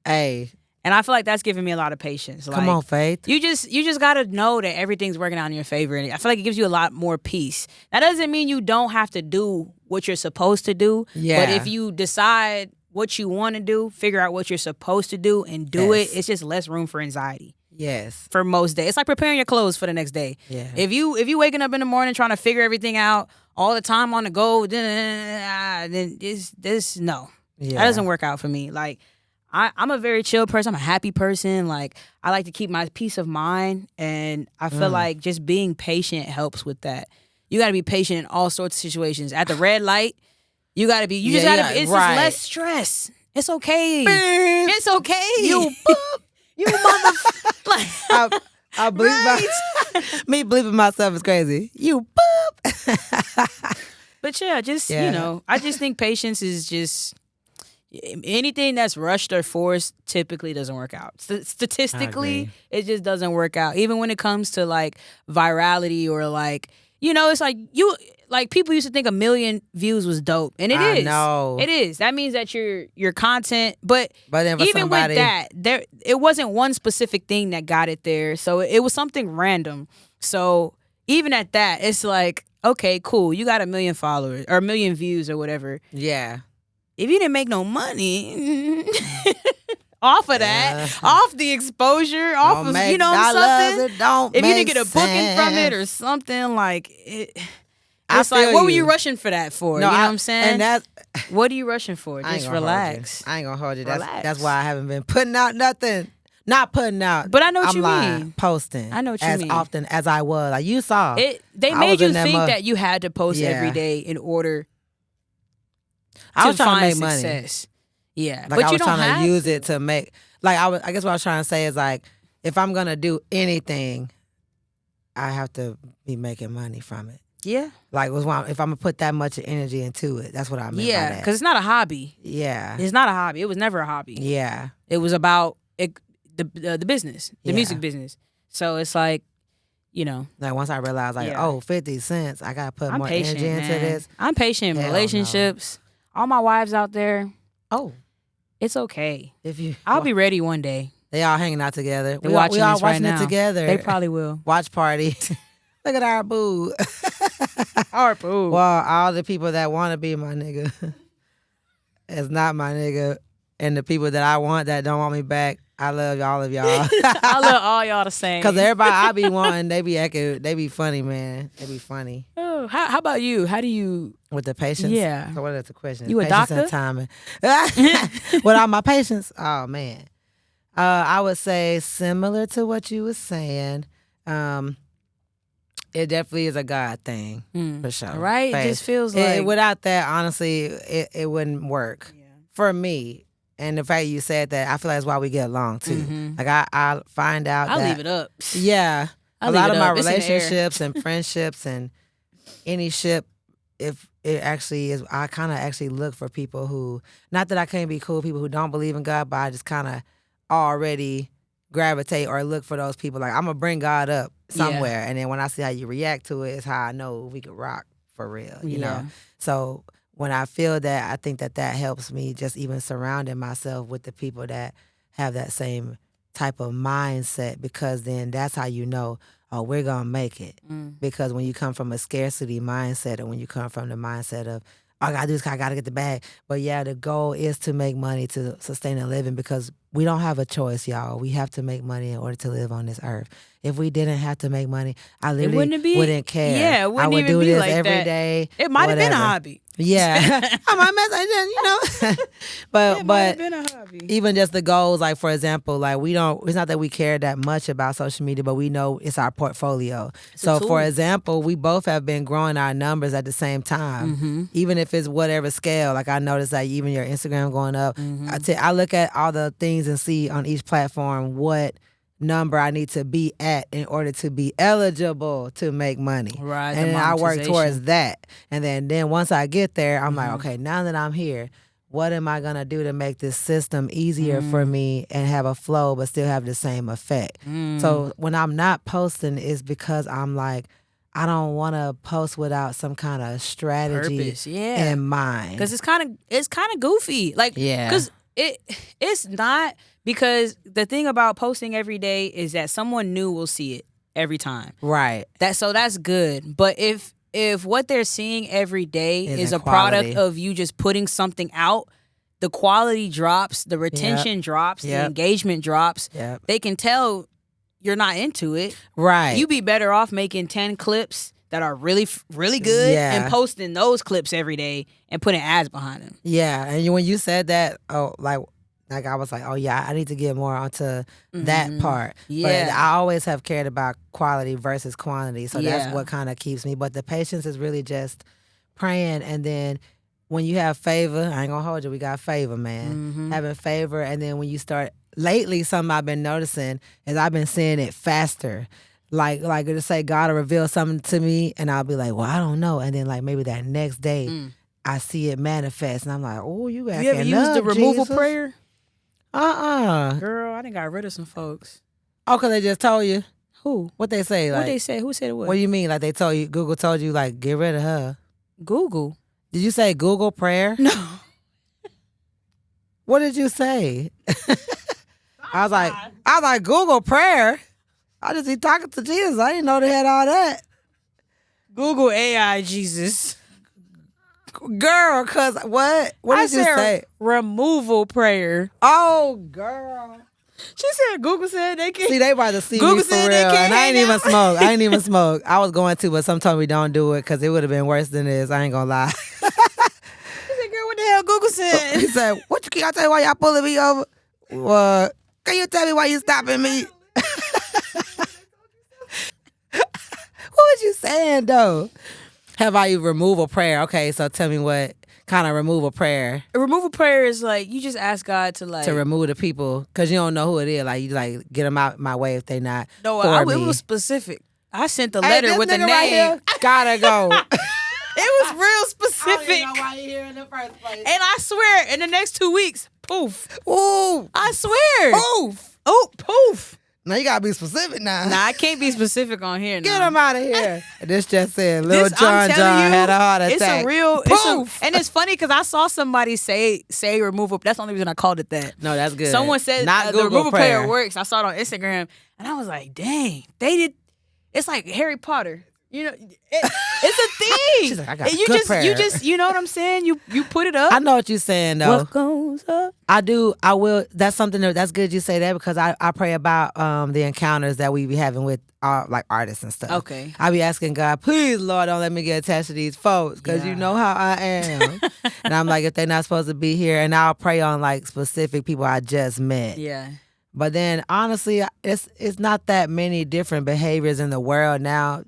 Hey, And I feel like that's giving me a lot of patience. come Like, on, Faith. you just gotta know that everything's working out in your favor, and I feel like it gives you a lot more peace. That doesn't mean you don't have to do what you're supposed to do. Yeah. But if you decide what you want to do, figure out what you're supposed to do, and do Yes. it, it's just less room for anxiety Yes. for most days. It's like preparing your clothes for the next day. Yeah. If you waking up in the morning trying to figure everything out all the time on the go, then this no. Yeah. That doesn't work out for me. Like, I'm a very chill person. I'm a happy person. Like, I like to keep my peace of mind, and I feel like just being patient helps with that. You got to be patient in all sorts of situations. At the red light, you got to be. You just got to. It's right. just less stress. It's okay. It's okay. You boop. You motherfucker. Like, I bleep me bleeping myself is crazy. You boop. but yeah, just Yeah. I just think patience is just. Anything that's rushed or forced typically doesn't work out. Statistically, it just doesn't work out. Even when it comes to like virality or like, it's like people used to think 1 million views was dope, and it is. I know. It is. That means that your content, but then for even somebody, with that, it wasn't one specific thing that got it there. So it was something random. So even at that, it's like, okay, cool. You got 1 million followers or 1 million views or whatever. yeah. If you didn't make no money off of that, off the exposure, off Don't of make something, it don't if you make didn't get a booking from it sense. or something, like it's I like, feel what were you you. rushing for that for? No, you know what I'm saying? And that's what are you rushing for? I ain't Just gonna hold you. relax. I ain't gonna hold you. Relax. That's why I haven't been putting out nothing. Not putting out. But I know what I'm you lying. mean. Posting. I know what you as mean. often as I was. Like you saw. They I made was you in that think mug. that you had to post Yeah. every day in order I was to trying to find make money. success. Yeah, Like but I you was don't trying have to use it to make. Like I guess what I was trying to say is like, if I'm gonna do anything, I have to be making money from it. Yeah, Like if I'm gonna put that much energy into it, that's what I meant by yeah, that. because it's not a hobby. Yeah. It's not a hobby. It was never a hobby. Yeah. It was about the business, the Yeah. music business. So it's like, Like once I realized, like, Yeah. 50 cents, I gotta put I'm more patient, energy into man. this. I'm patient in Hell no. relationships. All my wives out there, Oh, it's okay. if you, I'll be ready one day. they all hanging out together. They're We all watching this right watching it now. together. They probably will. watch party. Look at our boo. Our boo. Well, all the people that want to be my nigga is not my nigga, and the people that I want that don't want me back, I love all of y'all. I love all y'all the same. Cause everybody I be wanting, they be acting, they be funny, man. They be funny Oh, how about you? How do you? with the patience. Yeah. So what is the question? You a patience doctor? and timing. With all my patience, oh man. I would say similar to what you was saying. It definitely is a God thing for sure. Right? It Faith. just feels like Without that, honestly, it wouldn't work for me. And the fact you said that, I feel like that's why we get along too. Like I find out I'll that leave it up. yeah, I'll a leave lot it of my up. It's in the air. relationships and friendships and any ship, if it actually is, I kind of actually look for people who, not that I can't be cool with people who don't believe in God, but I just kind of already gravitate or look for those people. Like I'm gonna bring God up somewhere, and then when I see how you react to it, it's how I know we could rock for real. You know, so when I feel that, I think that helps me just even surrounding myself with the people that have that same type of mindset, because then that's how you know, oh, we're gonna make it. Because when you come from a scarcity mindset, or when you come from the mindset of, oh, I gotta do this, I gotta get the bag. But yeah, the goal is to make money to sustain a living, because we don't have a choice, y'all. We have to make money in order to live on this earth. If we didn't have to make money, I literally wouldn't care. Yeah, it wouldn't I would even do be this like every that. day. It might have been a whatever. hobby. Yeah, I might mess, but It might have been a hobby. even just the goals, like for example, like we don't, it's not that we care that much about social media, but we know it's our portfolio. So for example, we both have been growing our numbers at the same time, even if it's whatever scale. Like I noticed that even your Instagram going up. I look at all the things and see on each platform what number I need to be at in order to be eligible to make money. Right. And then I work towards that. And then once I get there, I'm like, okay, now that I'm here, what am I going to do to make this system easier for me and have a flow, but still have the same effect? So when I'm not posting, it's because I'm like, I don't want to post without some kind of strategy Purpose, yeah. in mind. Because it's kind of goofy. Like, Yeah. because it's not, because the thing about posting every day is that someone new will see it every time. Right. So that's good. But if what they're seeing every day Isn't is a quality. product of you just putting something out, the quality drops, the retention drops, the Yep. engagement drops. Yep. They can tell you're not into it. Right. You be better off making 10 clips that are really, really good Yeah. and posting those clips every day and putting ads behind them. Yeah, and when you said that, like I was like, oh yeah, I need to get more onto that part. Yeah. But I always have cared about quality versus quantity, so Yeah. that's what kind of keeps me. But the patience is really just praying, and then when you have favor, I ain't gonna hold you. We got favor, man. Having favor, and then when you start lately, something I've been noticing is I've been seeing it faster. Like to say God will reveal something to me, and I'll be like, well, I don't know, and then like maybe that next day. I see it manifest, and I'm like, "Oh, you acting You ever used the removal Jesus. prayer? Girl, I done got rid of some folks. Oh, because they just told you Who? what they say. What Like, they say? Who said what? what do you mean? Like they told you? Google told you like get rid of her. Google. Did you say Google prayer? No. What did you say? I was like Google prayer. I just be talking to Jesus. I didn't know they had all that. Google AI Jesus. Girl, cause what? What I did you said say? removal prayer. Oh, girl. She said Google said they can. See, they about to see Google me for said real, they can't and I ain't hang even out. smoke. I ain't even smoke. I was going to, but some told me don't do it because it would have been worse than this. I ain't gonna lie. She said, girl, what the hell Google He said? said, "What you? Can I tell you why y'all pulling me over? What? Can you tell me why you stopping me?" What was you saying though? Have I remove a prayer? Okay, so tell me what kind of remove a prayer A removal prayer is like you just ask God to like. to remove the people because you don't know who it is. Like you like get them out my way if they not No, for it me. was specific. I sent the Hey, letter this with the nigga name. right here gotta go. It was real I don't specific. even know why you here in the first place. And I swear, in the next 2 weeks, poof. Ooh, I swear. oof. Oh, poof. Now you gotta be specific now. Nah, I can't be specific on here now. Get him out of here. This just said, Lil This, John I'm telling John you, had a heart attack. it's a real, Poof. and it's funny because I saw somebody say removal. That's the only reason I called it that. No, that's good. Someone said not the Google removal prayer. player works. I saw it on Instagram, and I was like, dang, they did. It's like Harry Potter. You know, it's a thing. She's like, I got And you good just, prayer. you know what I'm saying? You put it up. I know what you're saying though. What goes up? I do. I will. That's something that's good you say that because I pray about the encounters that we be having with like artists and stuff. Okay. I be asking God, please, Lord, don't let me get attached to these folks because you Yeah. know how I am. And I'm like, if they're not supposed to be here, and I'll pray on like specific people I just met. Yeah. But then honestly, it's not that many different behaviors in the world now.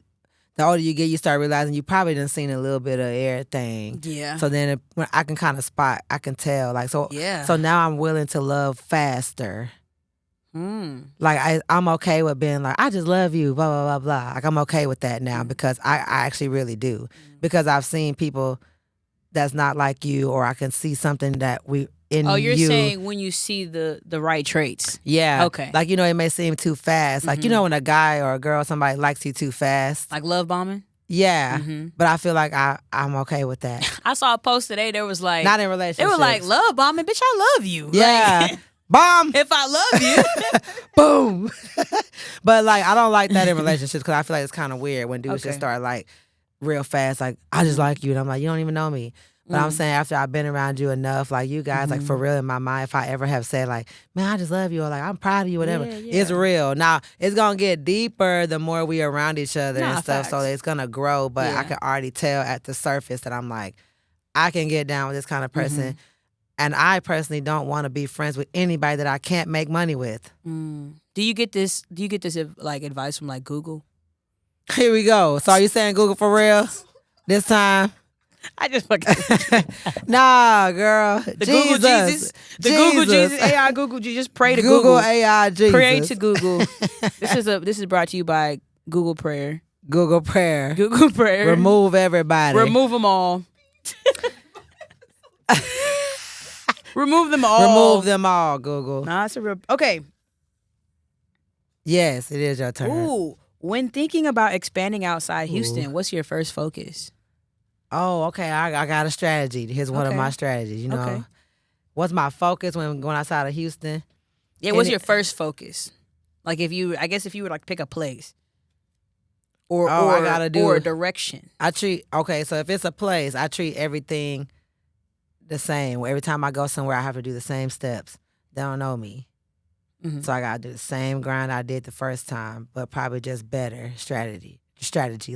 The older you get, you start realizing you probably done seen a little bit of everything. Yeah. So then when I can kind of spot, I can tell. Like so. Yeah. So now I'm willing to love faster. Like I'm okay with being like, I just love you, blah blah blah blah. Like I'm okay with that now because I actually really do because I've seen people that's not like you, or I can see something that we in Oh, you're you. saying when you see the right traits. Yeah. Okay. Like, you know, it may seem too fast. Like, you know, when a guy or a girl, somebody likes you too fast. Like love bombing? Yeah. But I feel like I'm okay with that. I saw a post today. There was like, Not in they relationships. were like, love bombing. Bitch, I love you. Yeah. Like, Bomb. if I love you. Boom. But like, I don't like that in relationships because I feel like it's kind of weird when dudes Okay. just start like real fast. Like, I just like you. And I'm like, you don't even know me. But I'm saying after I've been around you enough, like you guys, like for real in my mind, if I ever have said like, man, I just love you or like, I'm proud of you, whatever, it's real. Now, it's going to get deeper the more we around each other Nah, and stuff. So facts. it's going to grow. But I Yeah. can already tell at the surface that I'm like, I can get down with this kind of person. And I personally don't want to be friends with anybody that I can't make money with. Do you get this like advice from like Google? Here we go. So are you saying Google for real this time? I just fucking Nah, girl. the Google Jesus. The Google Jesus. AI Google Jesus. Pray to Google. AI Jesus. Pray to Google. This is brought to you by Google Prayer. Google prayer. Google Prayer. Remove everybody. Remove them all. Remove them all. Remove them all, Google. Nah, it's a real. Okay. Yes, it is your turn. Ooh. When thinking about expanding outside Houston, what's your first focus? Oh, okay. I got a strategy. Here's one of Okay. my strategies. You know, Okay. what's my focus when going outside of Houston? Yeah, what's your first focus? Like if you were like pick a place. Or I gotta do or a direction. So if it's a place, I treat everything the same. Every time I go somewhere, I have to do the same steps. They don't know me. Mm-hmm. So I gotta do the same grind I did the first time, but probably just better strategy.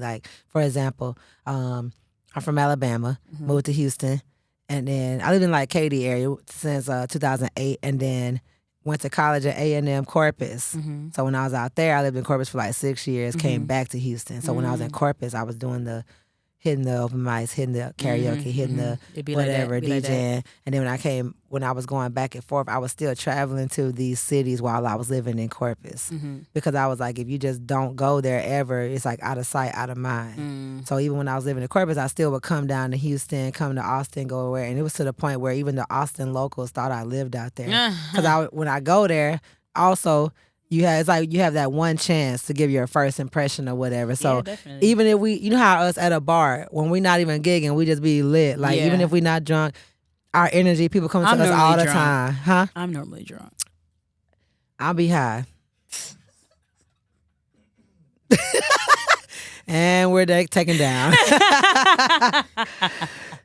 Like, for example, I'm from Alabama, moved to Houston, and then I lived in like Katy area since 2008, and then went to college at A&M Corpus. Mm-hmm. So when I was out there, I lived in Corpus for like 6 years, came back to Houston. So when I was in Corpus, I was hitting the open mics, hitting the karaoke, hitting the whatever, DJing. And then when I was going back and forth, I was still traveling to these cities while I was living in Corpus. Because I was like, if you just don't go there ever, it's like out of sight, out of mind. So even when I was living in Corpus, I still would come down to Houston, come to Austin, go away. And it was to the point where even the Austin locals thought I lived out there. Because when I go there, also, it's like you have that one chance to give your first impression or whatever. So even if you know how us at a bar, when we're not even gigging, we just be lit. Like even if we're not drunk, our energy, people come to us all the time. Huh? I'm normally drunk. I'll be high. And we're taken down.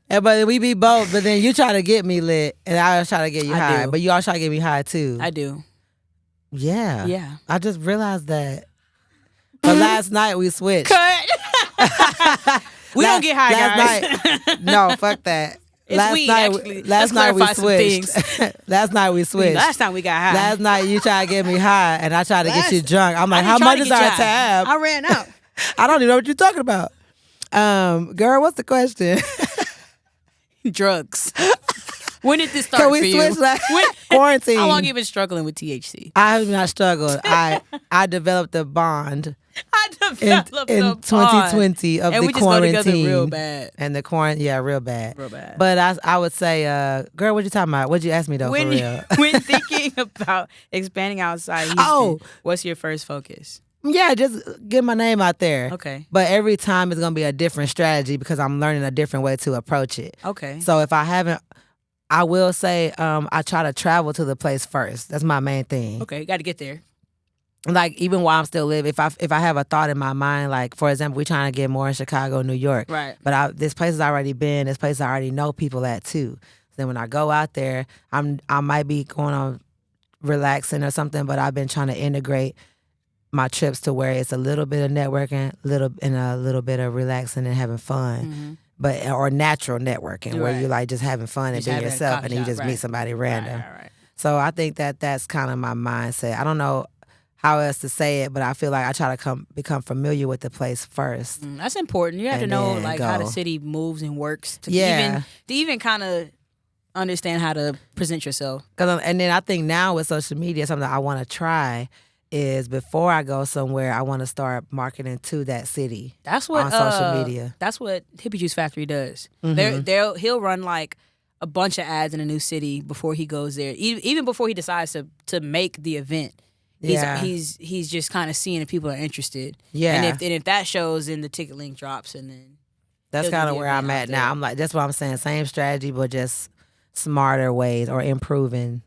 But we be both. But then you try to get me lit, and I try to get you high. But you all try to get me high too. I do. Yeah. Yeah. I just realized that. But last night we switched. Cut. We don't get high, guys. No, fuck that. Last night we switched. Last night we switched. Last time we got high. Last night you tried to get me high, and I tried to get you drunk. I'm like, how much is our tab? I ran out. I don't even know what you're talking about. Girl, what's the question? Drugs. When did this start Can for we you? switch quarantine? How long you been struggling with THC? I have not struggled. I developed a bond. In 2020 of and the we just quarantine. go together real bad. And the quarantine, yeah, real bad. Real bad. But I would say, girl, what you talking about? What'd you ask me though, for real? When thinking about expanding outside Houston, what's your first focus? Yeah, just get my name out there. Okay. But every time it's gonna be a different strategy because I'm learning a different way to approach it. Okay. So if I haven't, I will say I try to travel to the place first. That's my main thing. Okay, you got to get there. Like even while I'm still living, if I have a thought in my mind, like for example, we're trying to get more in Chicago, New York. Right. But this place has already been. This place I already know people at too. So then when I go out there, I might be going on relaxing or something, but I've been trying to integrate my trips to where it's a little bit of networking, a little bit of relaxing and having fun. But or natural networking where you're like just having fun and being yourself, and then you just meet somebody random. Right. So I think that's kind of my mindset. I don't know how else to say it, but I feel like I try to become familiar with the place first. That's important. You have to know like how the city moves and works to even kind of understand how to present yourself. And then I think now with social media, something I want to try is before I go somewhere, I want to start marketing to that city. That's what on social media. That's what Hippie Juice Factory does. He'll run like a bunch of ads in a new city before he goes there, even before he decides to make the event. He's just kind of seeing if people are interested. Yeah, and if that shows, then the ticket link drops, and then that's kind of where I'm at now. I'm like, that's what I'm saying. Same strategy, but just smarter ways or improving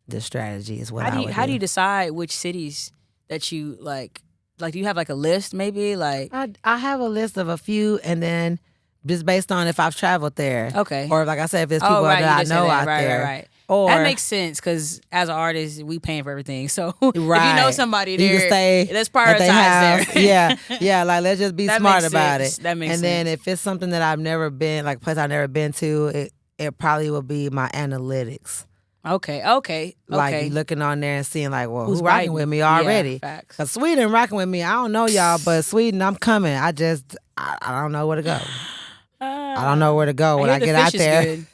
the strategy is what I would do. How do you decide which cities that you like? Like, do you have like a list maybe? Like, I have a list of a few, and then just based on if I've traveled there. Okay. Or like I said, if there's people that I know out there. Right. Or that makes sense because as an artist, we paying for everything. So if you know somebody there, you can stay let's prioritize there. yeah. Like let's just be smart about it. That makes sense. And then if it's something that I've never been, like a place I've never been to, it probably will be my analytics. Okay. Like looking on there and seeing like, well, who's rocking biting? with me already? Yeah, facts. Cause Sweden rocking with me. I don't know y'all, but Sweden, I'm coming. I don't know where to go. I don't know where to go when I get out there. Good.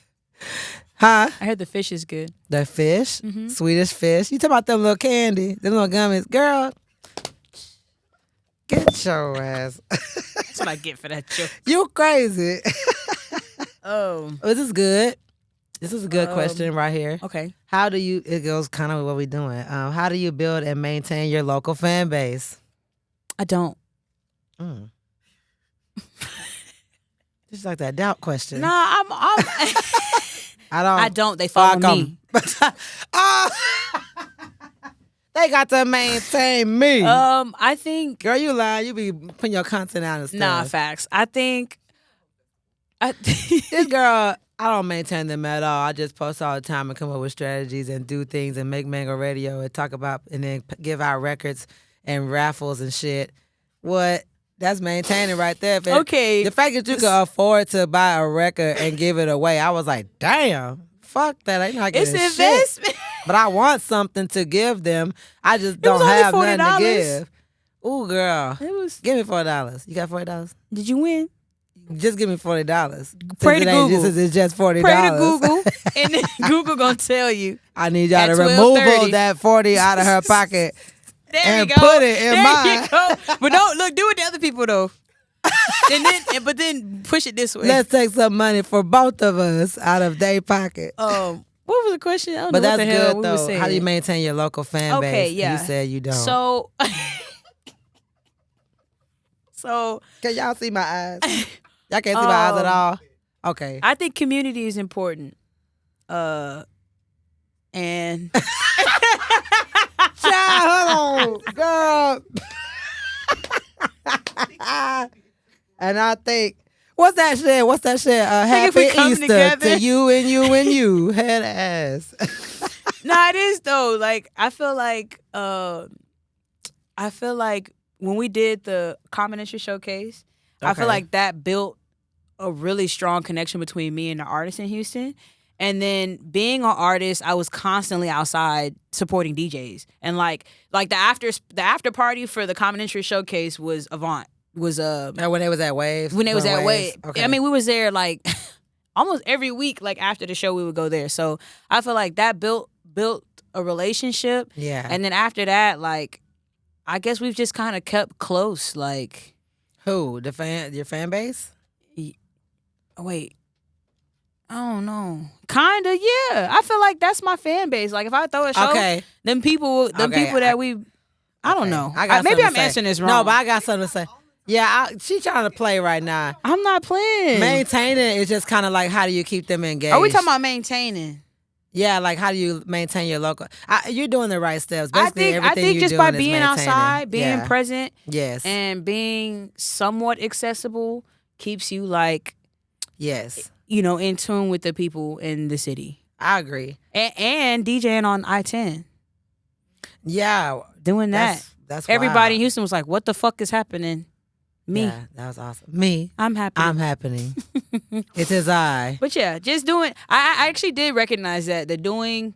Huh? I heard the fish is good. The fish? Swedish fish? You talking about them little candy, them little gummies. Girl, get your ass. That's what I get for that joke. You crazy. Oh. This is good. This is a good question right here. Okay. It goes kind of what we're doing. How do you build and maintain your local fan base? I don't. Mm. Just like that doubt question. Nah, I'm I don't. I don't. They follow me. Oh, they got to maintain me. I think Girl, you lying. You be putting your content out and stuff. nah, facts. I think This girl, I don't maintain them at all. I just post all the time and come up with strategies and do things and make Mango Radio and talk about and then give out records and raffles and shit. What? That's maintaining right there. Okay. The fact that you can afford to buy a record and give it away, I was like, damn, fuck that. I'm not getting it's shit. investment. But I want something to give them. I just was don't only have nothing to $40. give. Ooh, girl. It was. Give me $40. You got $40? Did you win? Just give me $40. Pray to Google. Since it's just $40. Pray to Google, and then Google gonna tell you. I need y'all At to remove 12:30. that 40 out of her pocket There and you go. put it in there mine. You go. But don't look. Do it to other people though. But then push it this way. Let's take some money for both of us out of their pocket. What was the question? I don't But know what that's the hell good we were though. saying. How do you maintain your local fan base? Okay, yeah. You said you don't. So, Can y'all see my eyes? Y'all can't see my eyes at all? Okay. I think community is important. And Child, hold on, girl. And I think, what's that shit? if we Happy come Easter together. to you and you and you. Head ass. nah, it is though. Like I feel like when we did the Common Interest Showcase, I feel Okay. like that built a really strong connection between me and the artists in Houston. And then being an artist, I was constantly outside supporting DJs. And like the after party for the Common Interest Showcase was Avant. Was When they was at Waves? when it was at Wave. Okay. I mean, we was there like almost every week. Like after the show, we would go there. So I feel like that built a relationship. Yeah. And then after that, like I guess we've just kind of kept close. Like Who? Your fan base? wait, I don't know. Kinda, yeah. I feel like that's my fan base. Like if I throw a show, Okay. them people that I don't know. I got Maybe something I'm to say. answering this wrong. No, but I got something to say. Yeah, she trying to play right now. I'm not playing. Maintaining is just kind of like, how do you keep them engaged? Are we talking about maintaining? Yeah, like how do you maintain your local? You're doing the right steps. I Basically, think everything you're just by doing is being maintaining. outside, being Yeah. present, Yes. and being somewhat accessible keeps you like, Yes. in tune with the people in the city. I agree. And DJing on I-10. Yeah. Doing that. That's Everybody in wild. Houston was like, what the fuck is happening? Me. Yeah, that was awesome. Me. I'm happy. I'm happening. It is I. But yeah, just doing. I actually did recognize that doing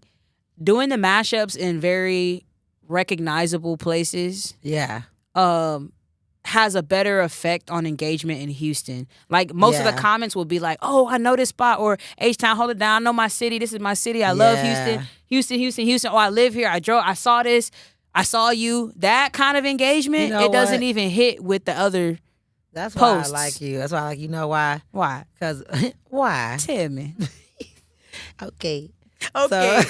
the mashups in very recognizable places Yeah. has a better effect on engagement in Houston. Like most of the Yeah. comments will be like, "Oh, I know this spot," or "H-Town, hold it down. I know my city. This is my city. I love Yeah. Houston. Oh, I live here. I saw this. I saw you." That kind of engagement, You know it doesn't what? even hit with the other. That's why Posts. I like you. That's why I like you. Know why? Why? Because why? Tell me. Okay. Okay.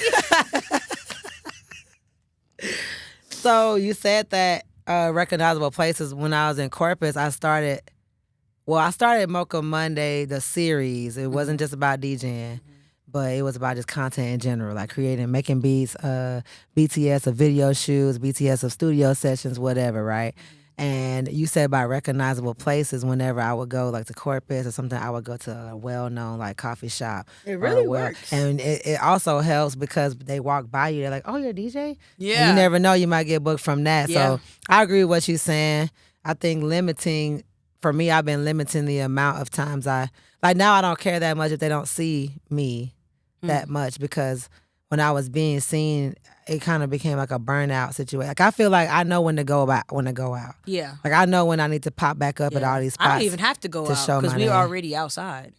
So you said that recognizable places. When I was in Corpus, I started Mocha Monday, the series. It wasn't just about DJing, but it was about just content in general, like making beats, BTS of video shoots, BTS of studio sessions, whatever, right? And you said by recognizable places, whenever I would go like to Corpus or something, I would go to a well-known like coffee shop. It really or works. And it also helps because they walk by you, they're like, oh, you're a DJ? And Yeah. you never know, you might get booked from that. Yeah. So I agree with what you're saying. I think for me, I've been limiting the amount of times now I don't care that much if they don't see me that much, because when I was being seen, it kind of became like a burnout situation. Like I feel like I know when to go out. Yeah. Like I know when I need to pop back up at all these spots. I don't even have to go to out show because my we're name. already outside.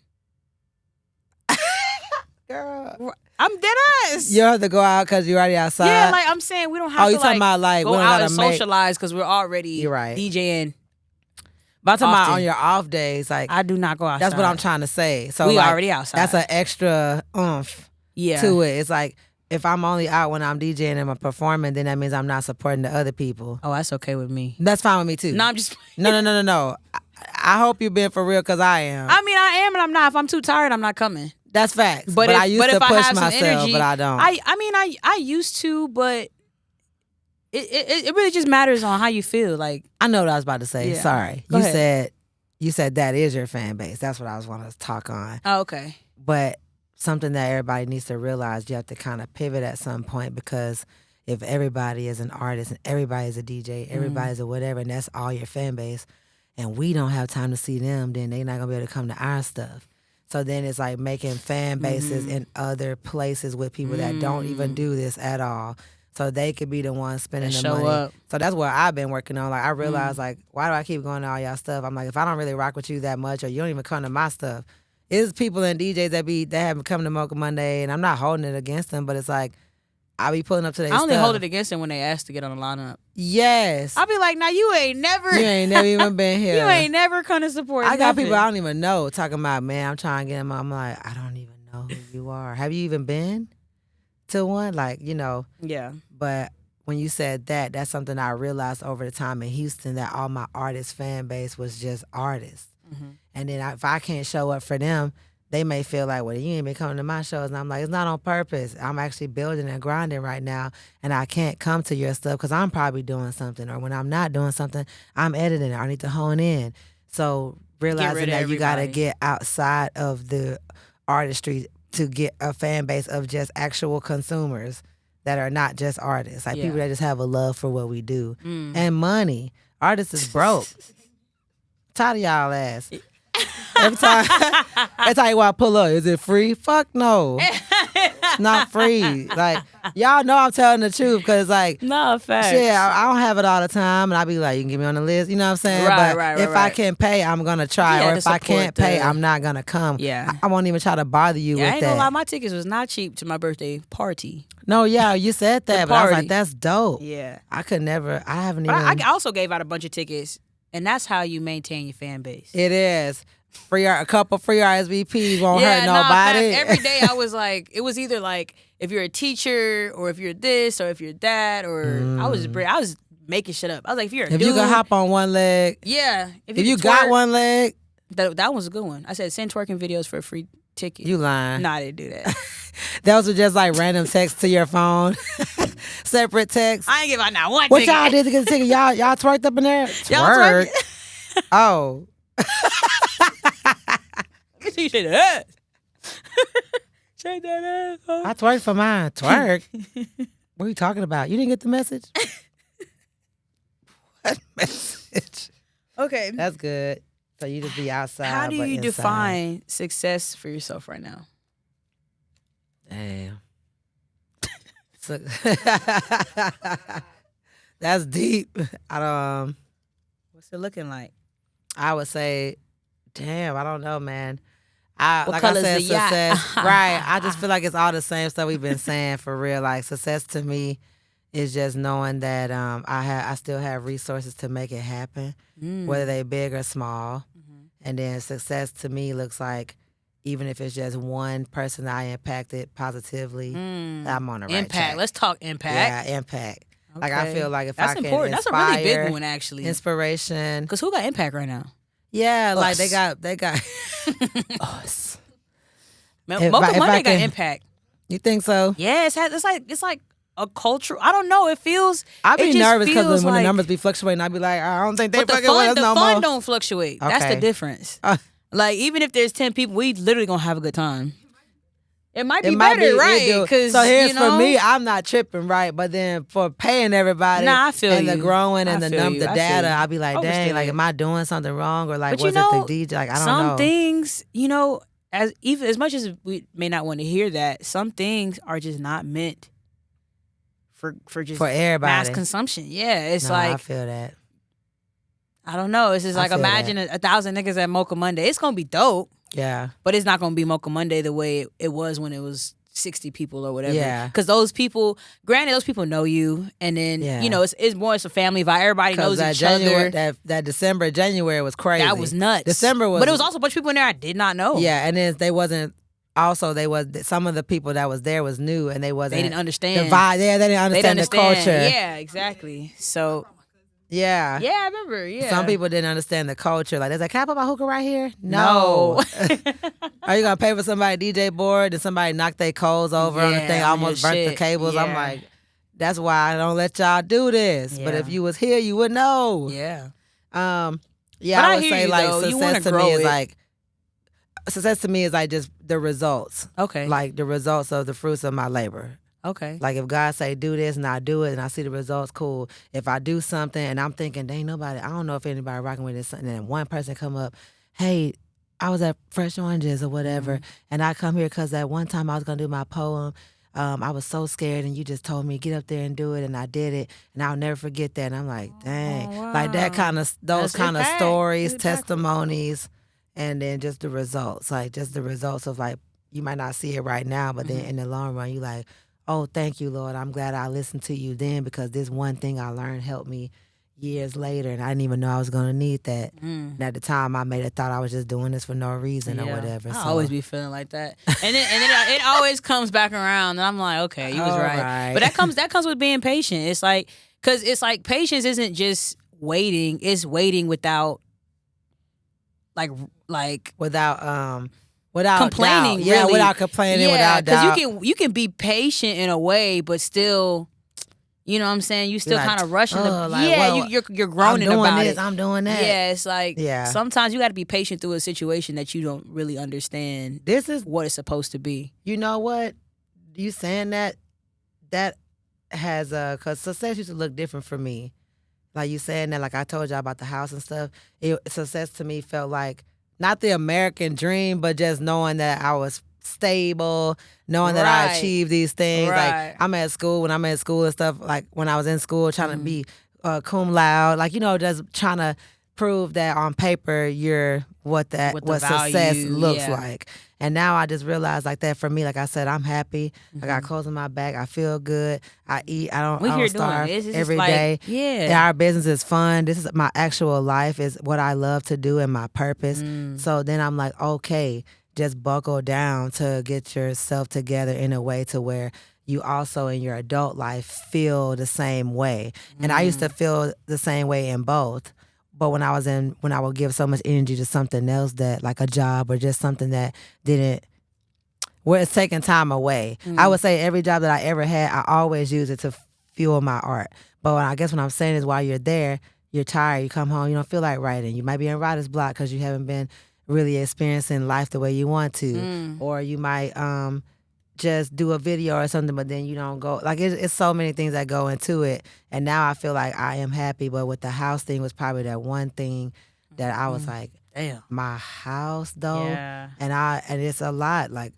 Girl, I'm dead ass. you have to go out because you're already outside. Yeah, like I'm saying, we don't have Oh, to you talking about like go we don't out gotta and make. socialize because we're already You're right. DJing. But I'm talking about often. on your off days, like I do not go outside. that's what I'm trying to say. So We like, already outside. That's an extra oomph Yeah. to it. It's like if I'm only out when I'm DJing and I'm performing, then that means I'm not supporting the other people. Oh, that's okay with me. That's fine with me too. No, I'm just. No. I hope you're being for real because I am. I mean, I am and I'm not. If I'm too tired, I'm not coming. That's facts. But I used to if I push have some myself, energy, but I don't. I used to, but it really just matters on how you feel. Like, I know what I was about to say. Yeah. Sorry. Go ahead. You said that is your fan base. That's what I was wanting to talk on. oh, okay. But something that everybody needs to realize, you have to kind of pivot at some point, because if everybody is an artist and everybody is a DJ, everybody's a whatever, and that's all your fan base, and we don't have time to see them, then they're not going to be able to come to our stuff. So then it's like making fan bases in other places with people that don't even do this at all. So they could be the ones spending the money. Up. So that's what I've been working on. Like, I realized, like, why do I keep going to all y'all stuff? I'm like, if I don't really rock with you that much, or you don't even come to my stuff, it's people and DJs that haven't come to Mocha Monday, and I'm not holding it against them, but it's like, I be pulling up to their I stuff. only hold it against them when they ask to get on the lineup. Yes. I'll be like, now you ain't never even been here. you ain't never come to support. I got nothing. people I don't even know talking about, man, I'm trying to get them. I'm like, I don't even know who you are. Have you even been to one? Like, Yeah. But when you said that, that's something I realized over the time in Houston, that all my artist fan base was just artists. And then if I can't show up for them, they may feel like, well, you ain't been coming to my shows. And I'm like, it's not on purpose. I'm actually building and grinding right now, and I can't come to your stuff because I'm probably doing something. Or when I'm not doing something, I'm editing it. I need to hone in. So realizing that you got to get outside of the artistry to get a fan base of just actual consumers that are not just artists. Like people that just have a love for what we do. And money. Artists is broke. Tired of y'all ass. Every time you want to pull up, is it free? Fuck no. It's not free. Like, y'all know I'm telling the truth, because like, no, facts. shit, I don't have it all the time, and I be like, you can get me on the list, you know what I'm saying? But if I can pay, I'm gonna try, or if I can't pay, I'm not gonna come. Yeah. I won't even try to bother you with I ain't that. gonna lie, my tickets was not cheap to my birthday party. No, yeah, you said that, but I was party. like, that's dope. Yeah. I could never, I haven't But even. I also gave out a bunch of tickets, and that's how you maintain your fan base. It is. A couple free RSVPs won't hurt nobody. Every day I was like, it was either like, if you're a teacher, or if you're this, or if you're that, or I was making shit up. I was like, if you're a dude, you can hop on one leg. Yeah. If you got one leg. That was a good one. I said, send twerking videos for a free ticket. You lying. No, I didn't do that. Those were just like random texts to your phone. Separate texts. I ain't give out not one What ticket. y'all did to get the ticket? Y'all twerked up in there? Y'all Twerk? Oh. You shake that ass. Shake that ass. I twerked for mine. Twerk? What are you talking about? You didn't get the message? What message? Okay. That's good. So you just be outside. How do but you inside. define success for yourself right now? Damn. So, that's deep. What's it looking like? I would say, damn, I don't know, man. Like I color's said, the yacht? success. Right. I just feel like it's all the same stuff we've been saying for real. Like, success to me is just knowing that I still have resources to make it happen, whether they big or small. And then success to me looks like, even if it's just one person that I impacted positively, I'm on the right Impact. track. Let's talk impact. Yeah, impact. Like, I feel like if That's I can important. inspire, That's a really big one, actually. Inspiration. Because who got impact right now? Yeah, Us. like they got us. Mocha If Monday I got can- impact. You think so? Yeah, it's like a cultural. I don't know. It feels. I be it just nervous because feels when like, the numbers be fluctuating, I be like, I don't think they But the fucking with fun, us the no fun more. don't fluctuate. That's Okay. the difference. Uh, Like, even if there's 10 people, we literally gonna have a good time. It might be It might better, be, right? Because so here's for me, I'm not tripping, right? But then for paying everybody, Nah, I feel and you. the growing and I the feel you. the I data, feel you. I'll be like, dang, Understand. like, am I doing something wrong, or like, But was you know, it the DJ? Like, I don't some know. things, as much as we may not want to hear that, some things are just not meant for just For everybody. mass consumption. Yeah, it's No, I like feel that. I don't know. It's just I like feel imagine 1,000 niggas at Mocha Monday. It's gonna be dope, Yeah. but it's not gonna be Mocha Monday the way it was when it was 60 people or whatever. Yeah. Because those people, granted, those people know you, and then Yeah. it's more it's a family vibe. Everybody knows That each January, other. that December, January was crazy. That was nuts. December was, but it was also a bunch of people in there I did not know. Yeah, and then they wasn't also some of the people that was there was new and they wasn't. They didn't understand the vibe. Yeah, they didn't understand the culture. Yeah, exactly. So yeah, I remember. Yeah, some people didn't understand the culture. Like, they're like, can I put my hookah right here? No. Are you gonna pay for somebody DJ board and somebody knocked their coals over on the thing, on your almost burnt the shit. cables? Yeah. I'm like, that's why I don't let y'all do this. But Yeah. if you was here, you would know. Yeah. Yeah, But I I would hear say you, like though. You success wanna to grow me is it. like success to me is like just the results. Okay. Like the results of the fruits of my labor. Okay. Like if God say do this and I do it and I see the results, cool. If I do something and I'm thinking, ain't nobody, I don't know if anybody rocking with this, and then one person come up, hey, I was at Fresh Oranges or whatever, and I come here because that one time I was gonna do my poem. I was so scared, and you just told me get up there and do it, and I did it, and I'll never forget that. And I'm like, dang, like that kind of those kind of stories, testimonies, and then just the results, like just the results of like you might not see it right now, but then in the long run, you like, oh, thank you, Lord. I'm glad I listened to you then because this one thing I learned helped me years later, and I didn't even know I was going to need that. And at the time, I may have thought I was just doing this for no reason or whatever. I always be feeling like that, and then it always comes back around, and I'm like, okay, you was right. But that comes with being patient. It's like patience isn't just waiting; it's waiting without without complaining. Doubt. Yeah, really. without complaining, without doubt. Because you can be patient in a way, but still, you know what I'm saying? You still kind of rushing you're groaning about it. I'm doing that. Yeah, it's like sometimes you got to be patient through a situation that you don't really understand. This is what it's supposed to be. You know what? You saying that has because success used to look different for me. Like you saying that, like I told y'all about the house and stuff. Success to me felt like not the American dream, but just knowing that I was stable, knowing that I achieved these things. Like when I'm at school and stuff, like when I was in school trying to be cum laude, like, just trying to prove that on paper you're what success looks like. And now I just realized like that for me, like I said, I'm happy. I got clothes on my back. I feel good. I eat. I don't starve every day. Yeah. Our business is fun. This is my actual life, is what I love to do and my purpose. So then I'm like, okay, just buckle down to get yourself together in a way to where you also in your adult life feel the same way. And I used to feel the same way in both. But when I would give so much energy to something else, that like a job or just something that where it's taking time away. I would say every job that I ever had, I always use it to fuel my art. But I guess what I'm saying is while you're there, you're tired, you come home, you don't feel like writing. You might be in writer's block because you haven't been really experiencing life the way you want to. Or you might just do a video or something, but then you don't go. Like it's so many things that go into it. And now I feel like I am happy, but with the house thing was probably that one thing that I was like, damn, my house though. Yeah. And it's a lot. Like,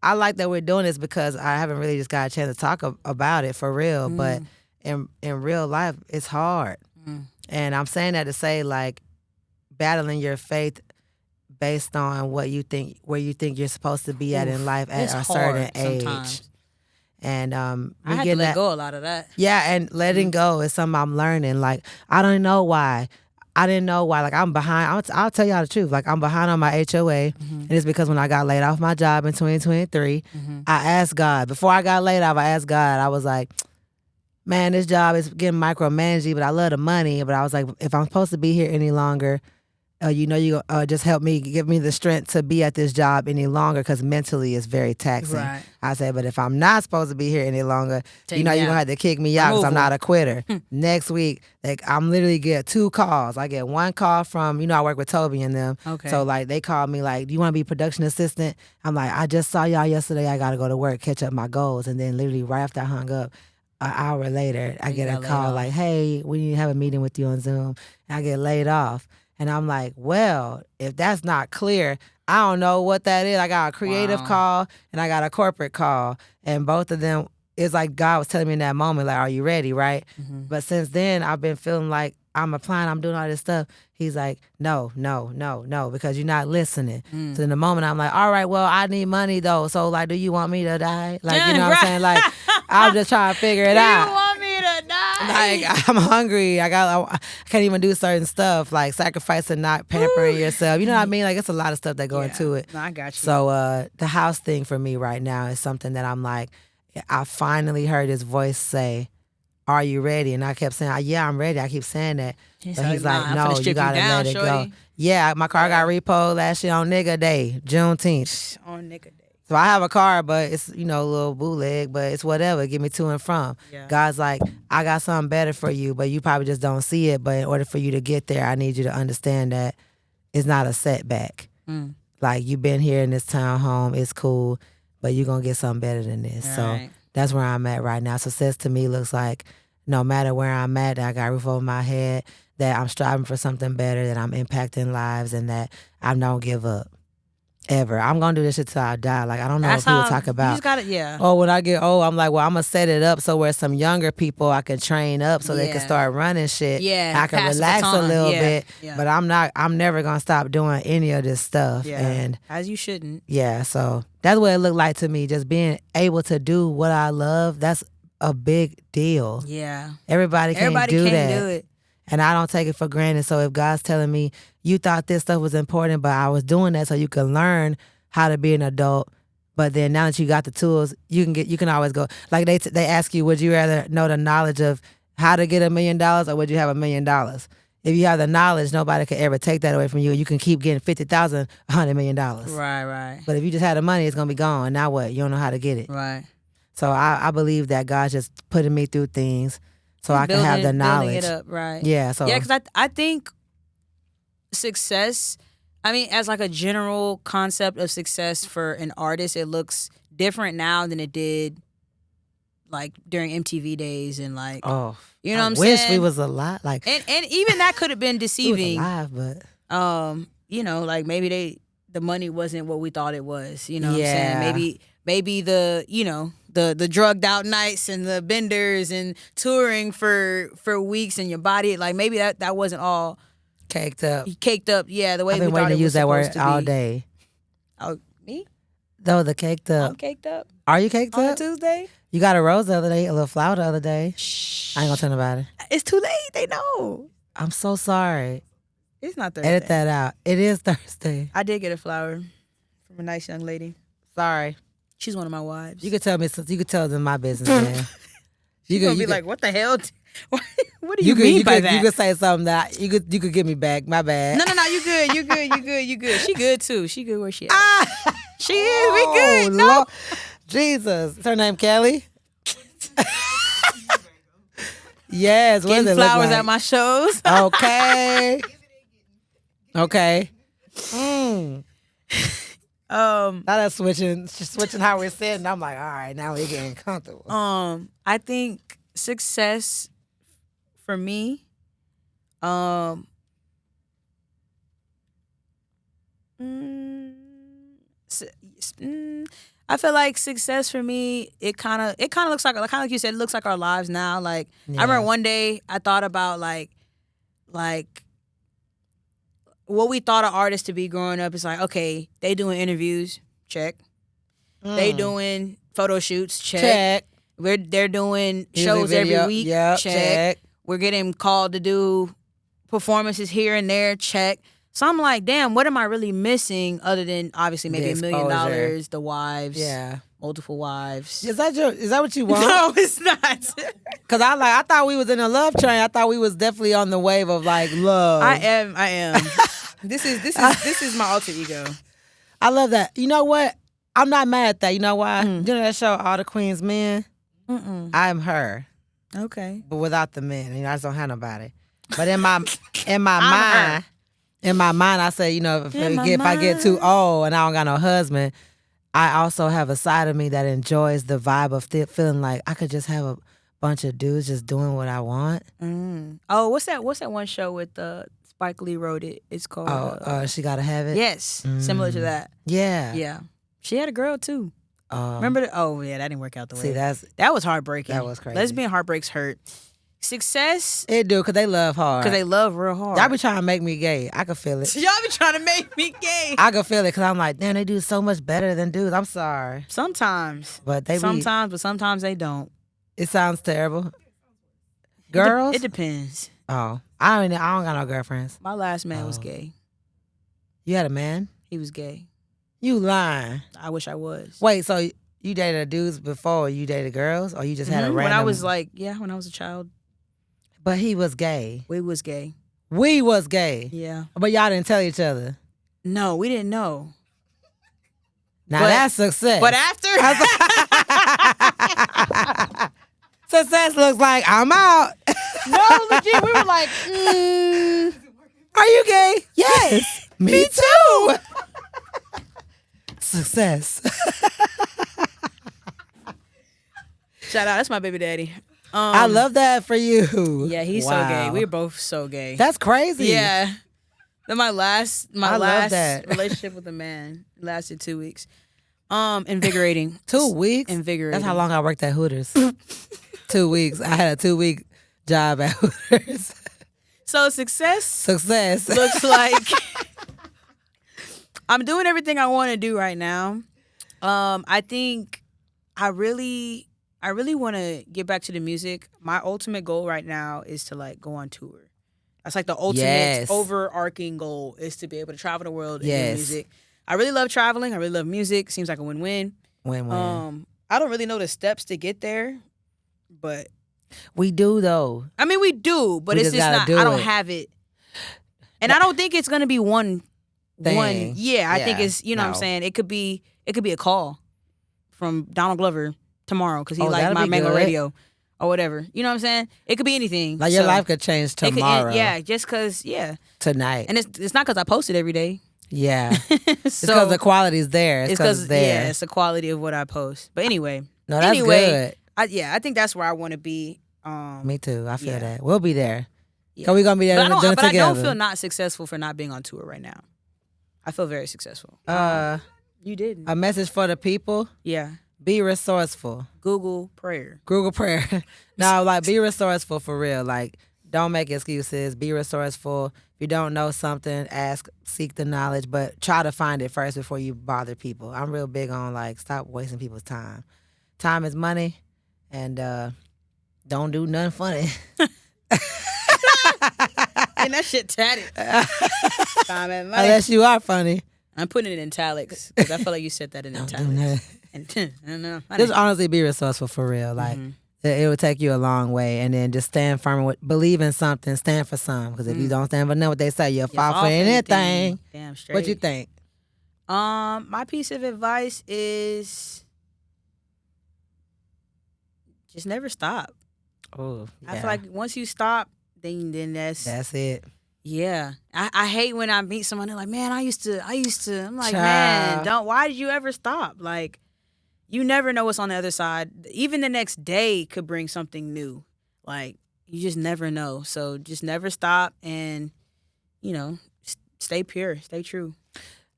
I like that we're doing this because I haven't really just got a chance to talk about it for real. But in real life, it's hard. And I'm saying that to say like battling your faith based on where you think you're supposed to be at in life at a certain age. Sometimes. And I had to let go a lot of that. Yeah, and letting go is something I'm learning. Like I didn't know why. Like I'm behind. I'll tell y'all the truth. Like I'm behind on my HOA, and it's because when I got laid off my job in 2023, I asked God. Before I got laid off, I asked God. I was like, man, this job is getting micromanaged, but I love the money. But I was like, if I'm supposed to be here any longer, you just help me, give me the strength to be at this job any longer because mentally it's very taxing. Right. I said, but if I'm not supposed to be here any longer, you're going to have to kick me out because I'm not a quitter. Next week, like I'm literally get 2 calls. I get one call from, I work with Toby and them. Okay. So like they called me like, do you want to be production assistant? I'm like, I just saw y'all yesterday. I got to go to work, catch up my goals. And then literally right after I hung up, an hour later, I get a call like, hey, we need to have a meeting with you on Zoom. And I get laid off. And I'm like, well, if that's not clear, I don't know what that is. I got a creative call and I got a corporate call. And both of them, it's like God was telling me in that moment, like, are you ready, right? But since then, I've been feeling like I'm applying, I'm doing all this stuff. He's like, no, because you're not listening. So in the moment, I'm like, all right, well, I need money, though. So, like, do you want me to die? Like, you know what I'm saying? Like, I'm just trying to figure it out. You want me to die? Like I'm hungry. I can't even do certain stuff like sacrificing, not pampering yourself. You know what I mean? Like it's a lot of stuff that go into it. No, I got you. So the house thing for me right now is something that I'm like, I finally heard his voice say, "Are you ready?" And I kept saying, "Yeah, I'm ready." I keep saying that, but he's like, "Nah, I'm finna "No, strip you you gotta down, let it go." shorty. Yeah, my car got repoed last year on Nigga Day, Juneteenth. On nigga day. So I have a car, but it's, a little bootleg, but it's whatever. Get me to and from. Yeah. God's like, I got something better for you, but you probably just don't see it. But in order for you to get there, I need you to understand that it's not a setback. Like, you've been here in this townhome, it's cool, but you're going to get something better than this. All so right. that's where I'm at right now. Success to me looks like no matter where I'm at, that I got a roof over my head, that I'm striving for something better, that I'm impacting lives, and that I don't give up. Ever. I'm going to do this shit till I die. Like, I don't know That's if people how talk you about, just got it. oh, when I get old, I'm like, well, I'm going to set it up so where some younger people I can train up so they can Yeah. start running shit. Yeah, I can pass the relax a baton. little Yeah, bit. yeah. But I'm never going to stop doing any of this stuff. Yeah. And As you shouldn't. yeah, so that's what it looked like to me. Just being able to do what I love, that's a big deal. Yeah. Everybody can't Everybody do can't that. do it. And I don't take it for granted. So if God's telling me, you thought this stuff was important, but I was doing that so you can learn how to be an adult. But then now that you got the tools, you can always go. Like they ask you, would you rather know the knowledge of how to get $1 million or would you have $1 million? If you have the knowledge, nobody could ever take that away from you. You can keep getting 50,000, $100 million. Right. But if you just had the money, it's gonna be gone. Now what? You don't know how to get it. Right. So I believe that God's just putting me through things so I can have the knowledge. Building it up, right. Yeah. So Yeah, because I think success, I mean, as like a general concept of success for an artist, it looks different now than it did like during MTV days and like, oh, you know what I'm I wish saying? we was alive. Like And even that could have been we was deceiving. alive, but You know, like maybe the money wasn't what we thought it was. You know what I'm Yeah. saying? Maybe the, you know, the drugged out nights and the benders and touring for weeks and your body, like maybe that wasn't all caked up. caked up. Yeah, the way I've we been thought waiting it to use was that word supposed to all be. day. Oh, me? Though the caked up. I'm caked up Are you caked on a up? Tuesday. You got a rose the other day, a little flower the other day. Shh. I ain't gonna tell nobody. It's too late. They know. I'm so sorry. It's not Thursday. Edit that out. It is Thursday. I did get a flower from a nice young lady. Sorry. She's one of my wives. You could tell me. You could tell them my business, man. She's gonna be like, "What the hell? What do you mean by that?" You could say something that you could get me back. My bad. No. You good. You good. She good too. She good where she at. She is. We good. No. Lord. Jesus. Is her name Kelly? Yes. What Getting does it look flowers like? at my shows. Okay. Okay. Now that's switching how we're sitting. I'm like, all right, now we're getting comfortable. I think success for me, I feel like success for me, it kind of looks like you said, it looks like our lives now. Like I remember one day I thought about like what we thought of artists to be growing up. It's like, okay, they doing interviews, check. They doing photo shoots, check. They're doing shows every week, check. We're getting called to do performances here and there, check. So I'm like, damn, what am I really missing other than obviously maybe $1 million, the wives, multiple wives. Is that what you want? No, it's not. Cause I thought we was in a love train. I thought we was definitely on the wave of like love. I am. This is my alter ego. I love that. You know what? I'm not mad at that. You know why? You know that show, All the Queen's Men? I'm her. Okay. But without the men. You know, I just don't have nobody. But in my mind, I say, you know, if I get too old and I don't got no husband, I also have a side of me that enjoys the vibe of feeling like I could just have a bunch of dudes just doing what I want. Oh, what's that one show with Spike Lee wrote it? It's called She Gotta Have It? Yes. Similar to that. Yeah. Yeah. She had a girl too. Remember that? Oh yeah, that didn't work out the way. See, that was heartbreaking. That was crazy. Lesbian heartbreaks hurt. Success, it do, because they love hard. because they love real hard. Y'all be trying to make me gay. I can feel it. Y'all be trying to make me gay. I can feel it because I'm like, damn, they do so much better than dudes. I'm sorry. Sometimes. But sometimes they don't. It sounds terrible. Girls? It depends. Oh, I don't got no girlfriends. My last man was Oh. gay. You had a man? He was gay. You lying. I wish I was. Wait, so you dated dudes before you dated girls, or you just had a random? When I was when I was a child, But he was gay. we was gay. We was gay. Yeah. But y'all didn't tell each other. No, we didn't know. Now But- that's success. But after, Success looks like I'm out. no, legit, we were like, Are you gay? Yes. Me too. Success. shout out, that's my baby daddy. I love that for you. Yeah, he's so gay. We're both so gay. That's crazy. Yeah. Then my last I love that. relationship with a man lasted 2 weeks. Invigorating. 2 weeks? Invigorating. That's how long I worked at Hooters. 2 weeks. I had a 2-week job at Hooters. So success Success. looks like I'm doing everything I want to do right now. I think I really want to get back to the music. My ultimate goal right now is to like go on tour. That's like the ultimate Yes. overarching goal is to be able to travel the world and do Yes. music. I really love traveling. I really love music. Seems like a win-win. Win-win. I don't really know the steps to get there, but We do though. I mean we do, but We it's just just gotta not. do I don't it. have it, and I don't think it's gonna be one. Thing. Yeah, I think Yeah, it's what I'm no. saying. It could be a call from Donald Glover tomorrow because he Oh, liked that'll my be Mango good. Radio or whatever. You know what I'm saying? It could be anything. Like your So, life could change it could- tomorrow. yeah, just because. Yeah, Tonight. and it's not because I post it every day. Yeah. It's so because the quality's there. It's because it's there. yeah, it's the quality of what I post. But anyway, No, that's good. I think that's where I want to be. Me too. I feel yeah. that. We'll be there. Yeah. Cause we're gonna be there But doing it I together. don't feel not successful for not being on tour right now. I feel very successful. You didn't. A message for the people: Yeah. be resourceful. Google prayer. Google prayer. No, like be resourceful for real. Like don't make excuses. Be resourceful. If you don't know something, ask, seek the knowledge, but try to find it first before you bother people. I'm real big on like stop wasting people's time. Time is money, and don't do nothing funny. And that shit tatted. Time and money. Unless you are funny. I'm putting it in italics because I feel like you said that in Don't do italics. nothing. And I don't know. Just honestly be resourceful for real. Like it will take you a long way, and then just stand firm with believe in something, stand for something. Because if you don't stand for nothing, what they say, you'll fall for anything. Damn straight. What you think? My piece of advice is just never stop. Oh, I feel like once you stop, then that's it. yeah. I hate when I meet someone they're like, man, I used to. I'm like, Child. man, why did you ever stop? Like, you never know what's on the other side. Even the next day could bring something new. Like, you just never know. So just never stop and, stay pure, stay true.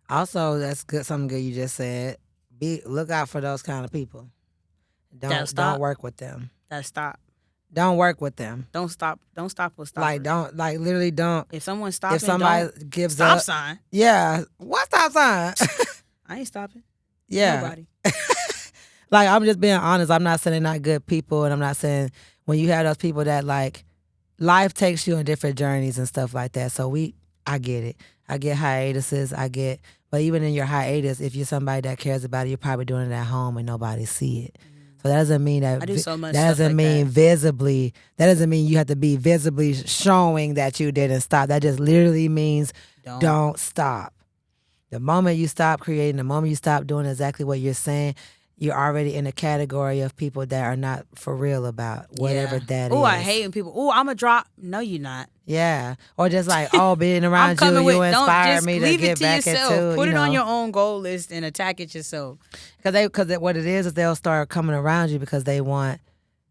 Also, that's good. Something good you just said. Look out for those kind of people. Don't work with them. That stop. Don't work with them. Don't stop with stop. Like literally don't. If someone's stopping, If somebody don't. gives Stop up, sign. yeah. What stop sign? I ain't stopping. Yeah. Nobody. Like, I'm just being honest. I'm not saying they're not good people, and I'm not saying when you have those people that, like, life takes you on different journeys and stuff like that. So I get it. I get hiatuses. But even in your hiatus, if you're somebody that cares about it, you're probably doing it at home and nobody see it. So that doesn't mean that I do so much that stuff doesn't like mean that. visibly. That doesn't mean you have to be visibly showing that you didn't stop. That just literally means don't stop. The moment you stop creating, the moment you stop doing exactly what you're saying, you're already in a category of people that are not for real about whatever that is. Oh, I hate when people, I'm a drop. No, you're not. Yeah. Or just like, being I'm around you, coming with, you don't inspired just me to leave get it to back yourself. into, Put it on your own goal list and attack it yourself. Because what it is they'll start coming around you because they want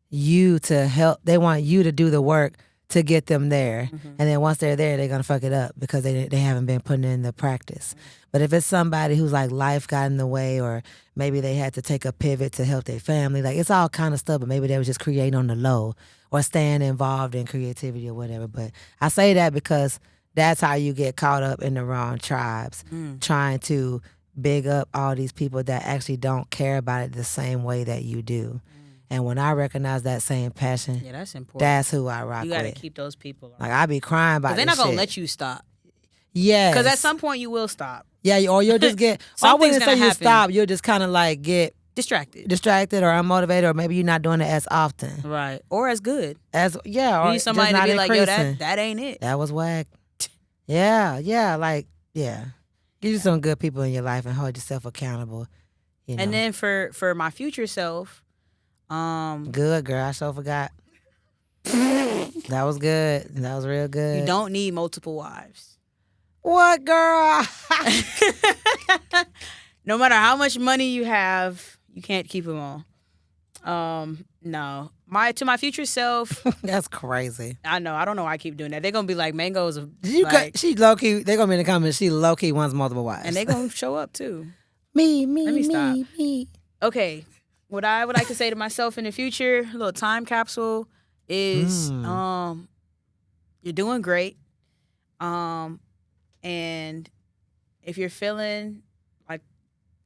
you to help. They want you to do the work to get them there. And then once they're there, they're going to fuck it up because they haven't been putting in the practice. But if it's somebody who's like life got in the way, or maybe they had to take a pivot to help their family, like it's all kind of stuff, but maybe they was just creating on the low or staying involved in creativity or whatever. But I say that because that's how you get caught up in the wrong tribes, trying to big up all these people that actually don't care about it the same way that you do. And when I recognize that same passion, Yeah, that's important. that's who I rock You got to with. keep those people around. Like I be crying about Because they're this not going to shit. let you stop. Yes. Because at some point you will stop. Yeah, or you'll just get. I Something's wouldn't say gonna you happen. stop. You'll just kind of like get Distracted. distracted or unmotivated, or maybe you're not doing it as often. Right. Or as good. As yeah, or You need somebody just to not be like, yo, increasing. that ain't it. That was whack. Yeah, like yeah. Give you some good people in your life and hold yourself accountable. You know. And then for my future self, Good girl, I so forgot. That was good. That was real good. you don't need multiple wives. What, girl? No matter how much money you have, you can't keep them all. No. To my future self, That's crazy. I know. I don't know why I keep doing that. They're gonna be like mangoes of She low key. They gonna be in the comments. She low key wants multiple wives. and they gonna show up too. me. Let me stop. Me. Okay. What I would like to say to myself in the future, a little time capsule, is you're doing great. And if you're feeling like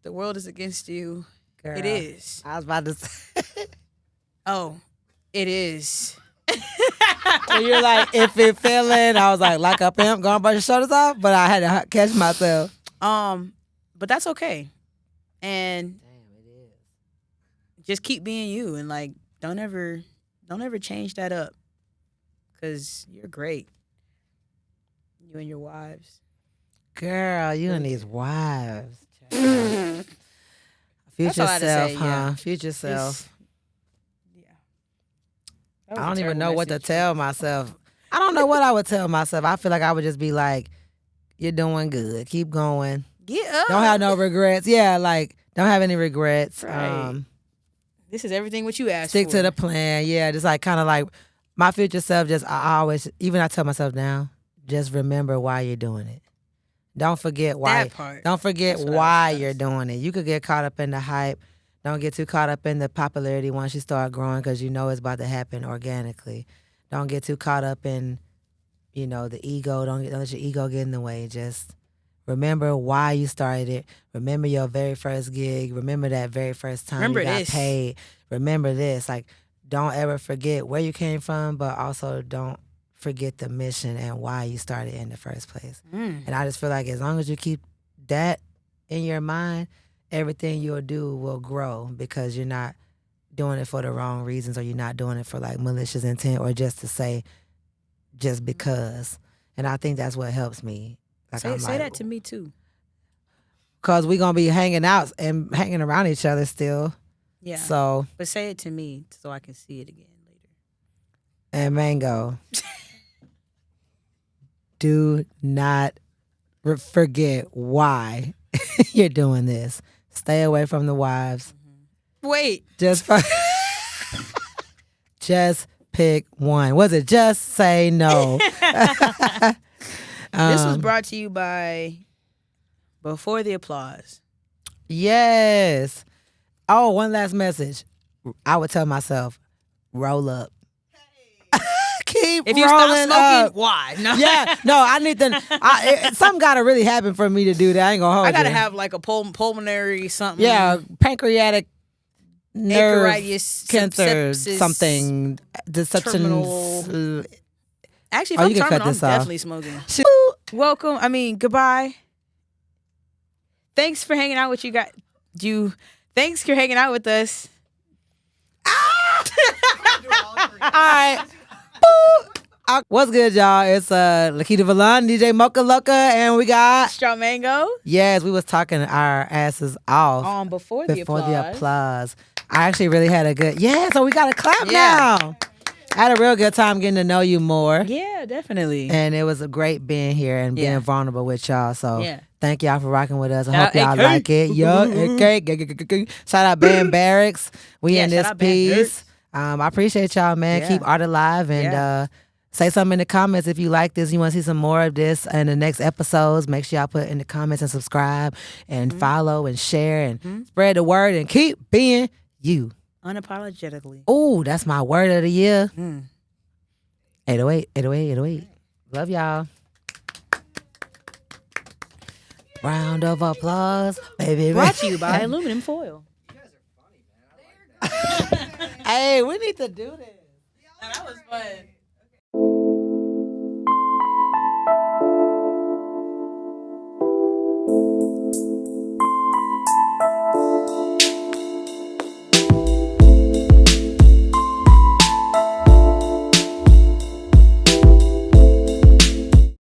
the world is against you, Girl, it is. I was about to say. Oh, it is. So you're like, if it feeling, I was like a pimp, gonna brush your shoulders off, but I had to catch myself. But that's okay. And Damn, it is. just keep being you, and like don't ever change that up, because you're great. You and your wives. Girl, you and these wives. That's Future all I had to self, say, huh? yeah. Future self. Yeah. That was I a don't even terrible know what to message. tell myself. I don't know what I would tell myself. I feel like I would just be like, you're doing good. Keep going. Get up. Don't have no regrets. Yeah, like, don't have any regrets. Right. This is everything what you asked Stick for. to the plan. Yeah, just like kind of like my future self, I always, even I tell myself now, just remember why you're doing it. Don't forget why. That part. Don't forget That's what I why was you're doing it. You could get caught up in the hype. Don't get too caught up in the popularity once you start growing, because you know it's about to happen organically. Don't get too caught up in, the ego. Don't let your ego get in the way. Just remember why you started it. Remember your very first gig. Remember that very first time Remember you got this. paid. Remember this. Like, don't ever forget where you came from, but also don't forget the mission and why you started in the first place. And I just feel like as long as you keep that in your mind, everything you'll do will grow, because you're not doing it for the wrong reasons, or you're not doing it for like malicious intent, or just to say just because. And I think that's what helps me. Like, Say that to me too. Because we're going to be hanging out and hanging around each other still. Yeah. So, But say it to me so I can see it again later. and Mango, do not forget why you're doing this. Stay away from the wives. Wait. Just pick one. Was it just say no? This was brought to you by Before the Applause. Yes. Oh, one last message. I would tell myself, roll up. Keep If you stop rolling smoking, up. why? No. Yeah, no, I need to. Something got to really happen for me to do that. I ain't gonna hold I gotta you. have like a pulmonary something. Yeah, pancreatic nerve Acaritis, cancer, sepsis, something. terminal. Deception. Actually, if Oh, I'm you can cut terminal, I'm this off. definitely smoking. Welcome. Goodbye. Thanks for hanging out with you guys. Thanks for hanging out with us. All right. What's good, y'all? It's Lakeita Valon, DJ Mocha Loca, and we got Stramango. Yes, we was talking our asses off Before the applause. I actually really had a good so we got a clap Yeah. now. I had a real good time getting to know you more. Yeah, definitely. And it was a great being here and being vulnerable with y'all. So thank y'all for rocking with us. I hope y'all like it. Okay. Shout out Band Barracks. We in this piece. I appreciate y'all, man. Yeah. Keep art alive and say something in the comments if you like this. You want to see some more of this in the next episodes. Make sure y'all put in the comments and subscribe and follow and share and spread the word and keep being you. Unapologetically. Oh, that's my word of the year. 808, 808, 808. Love y'all. Round of applause, baby. Brought to you by aluminum foil. You guys are funny, man. I like that. Hey, we need to do this. That was fun.